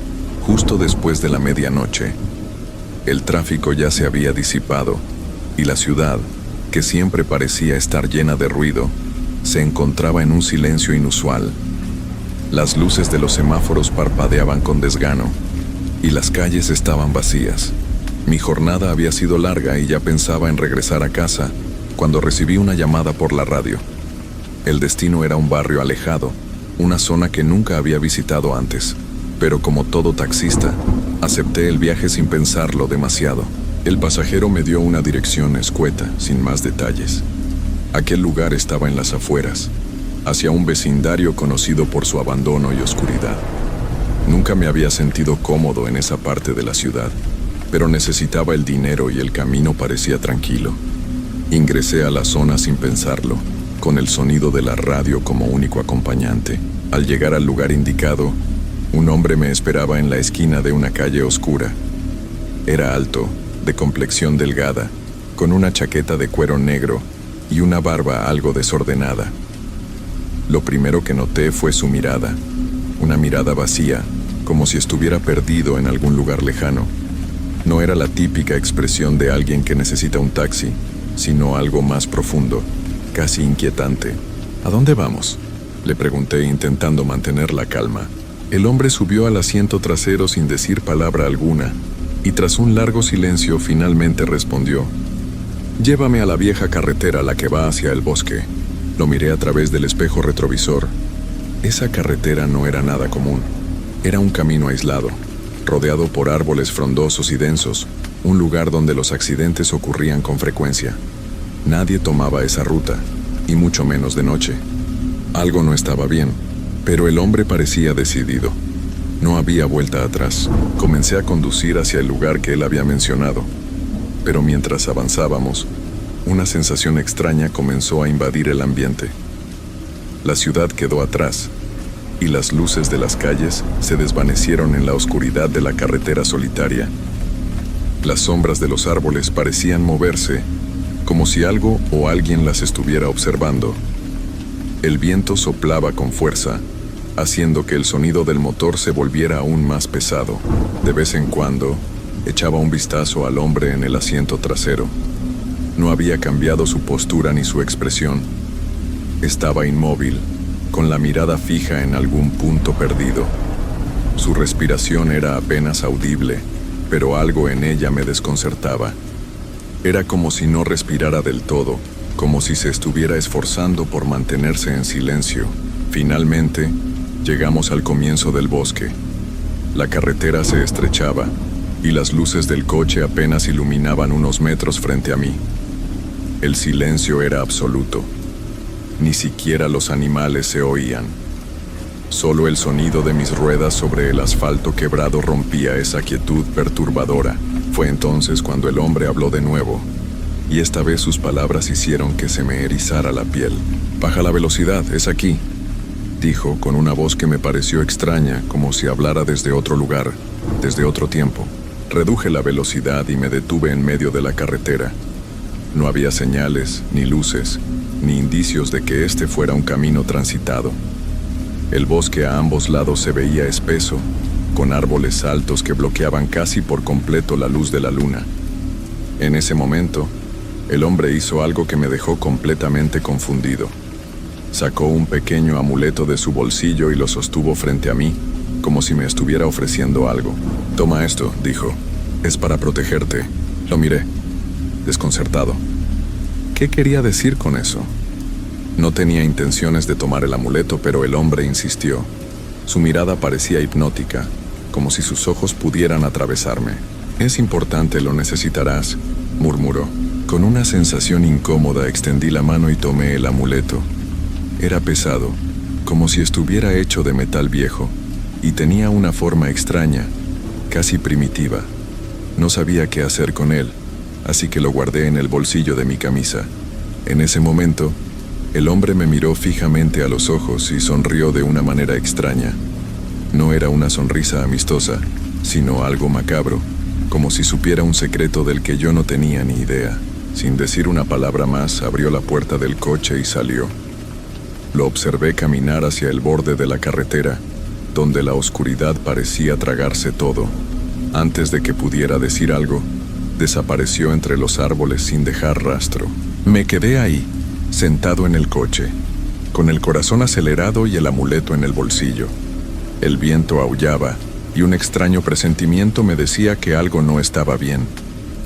justo después de la medianoche. El tráfico ya se había disipado, y la ciudad, que siempre parecía estar llena de ruido, se encontraba en un silencio inusual. Las luces de los semáforos parpadeaban con desgano, y las calles estaban vacías. Mi jornada había sido larga y ya pensaba en regresar a casa, cuando recibí una llamada por la radio. El destino era un barrio alejado, una zona que nunca había visitado antes, pero como todo taxista, acepté el viaje sin pensarlo demasiado. El pasajero me dio una dirección escueta, sin más detalles. Aquel lugar estaba en las afueras, hacia un vecindario conocido por su abandono y oscuridad. Nunca me había sentido cómodo en esa parte de la ciudad, pero necesitaba el dinero y el camino parecía tranquilo. Ingresé a la zona sin pensarlo, con el sonido de la radio como único acompañante. Al llegar al lugar indicado, un hombre me esperaba en la esquina de una calle oscura. Era alto, de complexión delgada, con una chaqueta de cuero negro y una barba algo desordenada. Lo primero que noté fue su mirada, una mirada vacía, como si estuviera perdido en algún lugar lejano. No era la típica expresión de alguien que necesita un taxi, sino algo más profundo, casi inquietante. ¿A dónde vamos?, le pregunté intentando mantener la calma. El hombre subió al asiento trasero sin decir palabra alguna, y tras un largo silencio finalmente respondió: «Llévame a la vieja carretera, la que va hacia el bosque». Lo miré a través del espejo retrovisor. Esa carretera no era nada común. Era un camino aislado, rodeado por árboles frondosos y densos, un lugar donde los accidentes ocurrían con frecuencia. Nadie tomaba esa ruta, y mucho menos de noche. Algo no estaba bien, pero el hombre parecía decidido. No había vuelta atrás. Comencé a conducir hacia el lugar que él había mencionado, pero mientras avanzábamos, una sensación extraña comenzó a invadir el ambiente. La ciudad quedó atrás, y las luces de las calles se desvanecieron en la oscuridad de la carretera solitaria. Las sombras de los árboles parecían moverse, como si algo o alguien las estuviera observando. El viento soplaba con fuerza, haciendo que el sonido del motor se volviera aún más pesado. De vez en cuando, echaba un vistazo al hombre en el asiento trasero. No había cambiado su postura ni su expresión. Estaba inmóvil, con la mirada fija en algún punto perdido. Su respiración era apenas audible, pero algo en ella me desconcertaba. Era como si no respirara del todo, como si se estuviera esforzando por mantenerse en silencio. Finalmente, llegamos al comienzo del bosque. La carretera se estrechaba, y las luces del coche apenas iluminaban unos metros frente a mí. El silencio era absoluto. Ni siquiera los animales se oían. Solo el sonido de mis ruedas sobre el asfalto quebrado rompía esa quietud perturbadora. Fue entonces cuando el hombre habló de nuevo, y esta vez sus palabras hicieron que se me erizara la piel. «Baja la velocidad, es aquí», dijo con una voz que me pareció extraña, como si hablara desde otro lugar, desde otro tiempo. Reduje la velocidad y me detuve en medio de la carretera. No había señales, ni luces, ni indicios de que este fuera un camino transitado. El bosque a ambos lados se veía espeso, con árboles altos que bloqueaban casi por completo la luz de la luna. En ese momento, el hombre hizo algo que me dejó completamente confundido. Sacó un pequeño amuleto de su bolsillo y lo sostuvo frente a mí, como si me estuviera ofreciendo algo. «Toma esto», dijo. «Es para protegerte». Lo miré, desconcertado. ¿Qué quería decir con eso? No tenía intenciones de tomar el amuleto, pero el hombre insistió. Su mirada parecía hipnótica, como si sus ojos pudieran atravesarme. «Es importante, lo necesitarás», murmuró. Con una sensación incómoda extendí la mano y tomé el amuleto. Era pesado, como si estuviera hecho de metal viejo, y tenía una forma extraña, casi primitiva. No sabía qué hacer con él, así que lo guardé en el bolsillo de mi camisa. En ese momento, el hombre me miró fijamente a los ojos y sonrió de una manera extraña. No era una sonrisa amistosa, sino algo macabro, como si supiera un secreto del que yo no tenía ni idea. Sin decir una palabra más, abrió la puerta del coche y salió. Lo observé caminar hacia el borde de la carretera, donde la oscuridad parecía tragarse todo. Antes de que pudiera decir algo, desapareció entre los árboles sin dejar rastro. Me quedé ahí, sentado en el coche, con el corazón acelerado y el amuleto en el bolsillo. El viento aullaba, y un extraño presentimiento me decía que algo no estaba bien.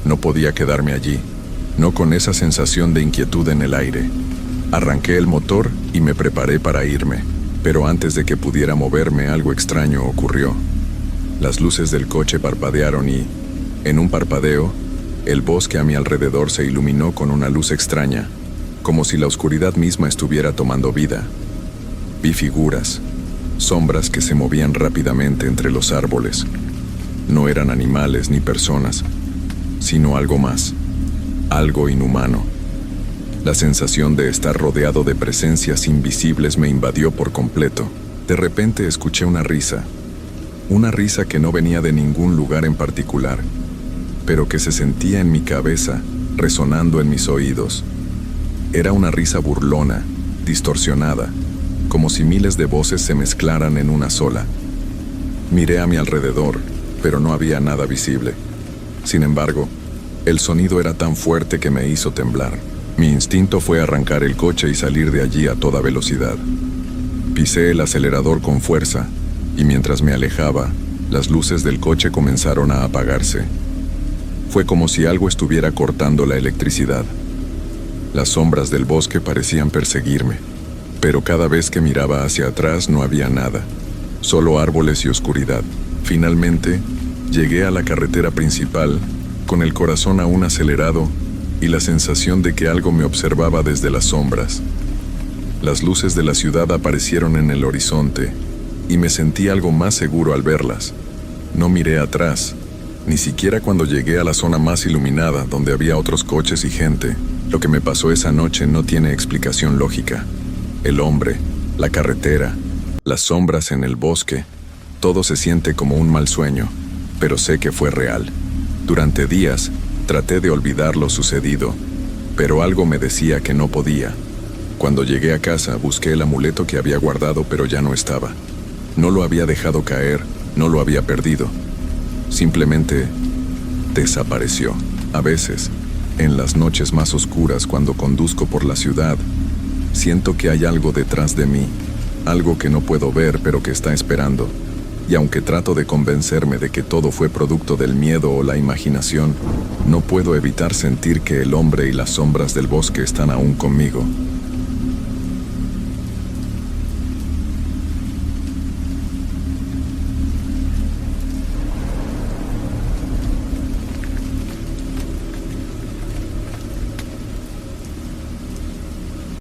No podía quedarme allí, no con esa sensación de inquietud en el aire. Arranqué el motor y me preparé para irme, pero antes de que pudiera moverme, algo extraño ocurrió. Las luces del coche parpadearon y, en un parpadeo, el bosque a mi alrededor se iluminó con una luz extraña, como si la oscuridad misma estuviera tomando vida. Vi figuras, sombras que se movían rápidamente entre los árboles. No eran animales ni personas, sino algo más, algo inhumano. La sensación de estar rodeado de presencias invisibles me invadió por completo. De repente escuché una risa que no venía de ningún lugar en particular, pero que se sentía en mi cabeza, resonando en mis oídos. Era una risa burlona, distorsionada, como si miles de voces se mezclaran en una sola. Miré a mi alrededor, pero no había nada visible. Sin embargo, el sonido era tan fuerte que me hizo temblar. Mi instinto fue arrancar el coche y salir de allí a toda velocidad. Pisé el acelerador con fuerza, y mientras me alejaba, las luces del coche comenzaron a apagarse. Fue como si algo estuviera cortando la electricidad. Las sombras del bosque parecían perseguirme, pero cada vez que miraba hacia atrás no había nada, solo árboles y oscuridad. Finalmente, llegué a la carretera principal, con el corazón aún acelerado y la sensación de que algo me observaba desde las sombras. Las luces de la ciudad aparecieron en el horizonte, y me sentí algo más seguro al verlas. No miré atrás, ni siquiera cuando llegué a la zona más iluminada, donde había otros coches y gente. Lo que me pasó esa noche no tiene explicación lógica. El hombre, la carretera, las sombras en el bosque, todo se siente como un mal sueño, pero sé que fue real. Durante días, traté de olvidar lo sucedido, pero algo me decía que no podía. Cuando llegué a casa, busqué el amuleto que había guardado, pero ya no estaba. No lo había dejado caer, no lo había perdido. Simplemente desapareció. A veces, en las noches más oscuras, cuando conduzco por la ciudad, siento que hay algo detrás de mí, algo que no puedo ver pero que está esperando. Y aunque trato de convencerme de que todo fue producto del miedo o la imaginación, no puedo evitar sentir que el hombre y las sombras del bosque están aún conmigo.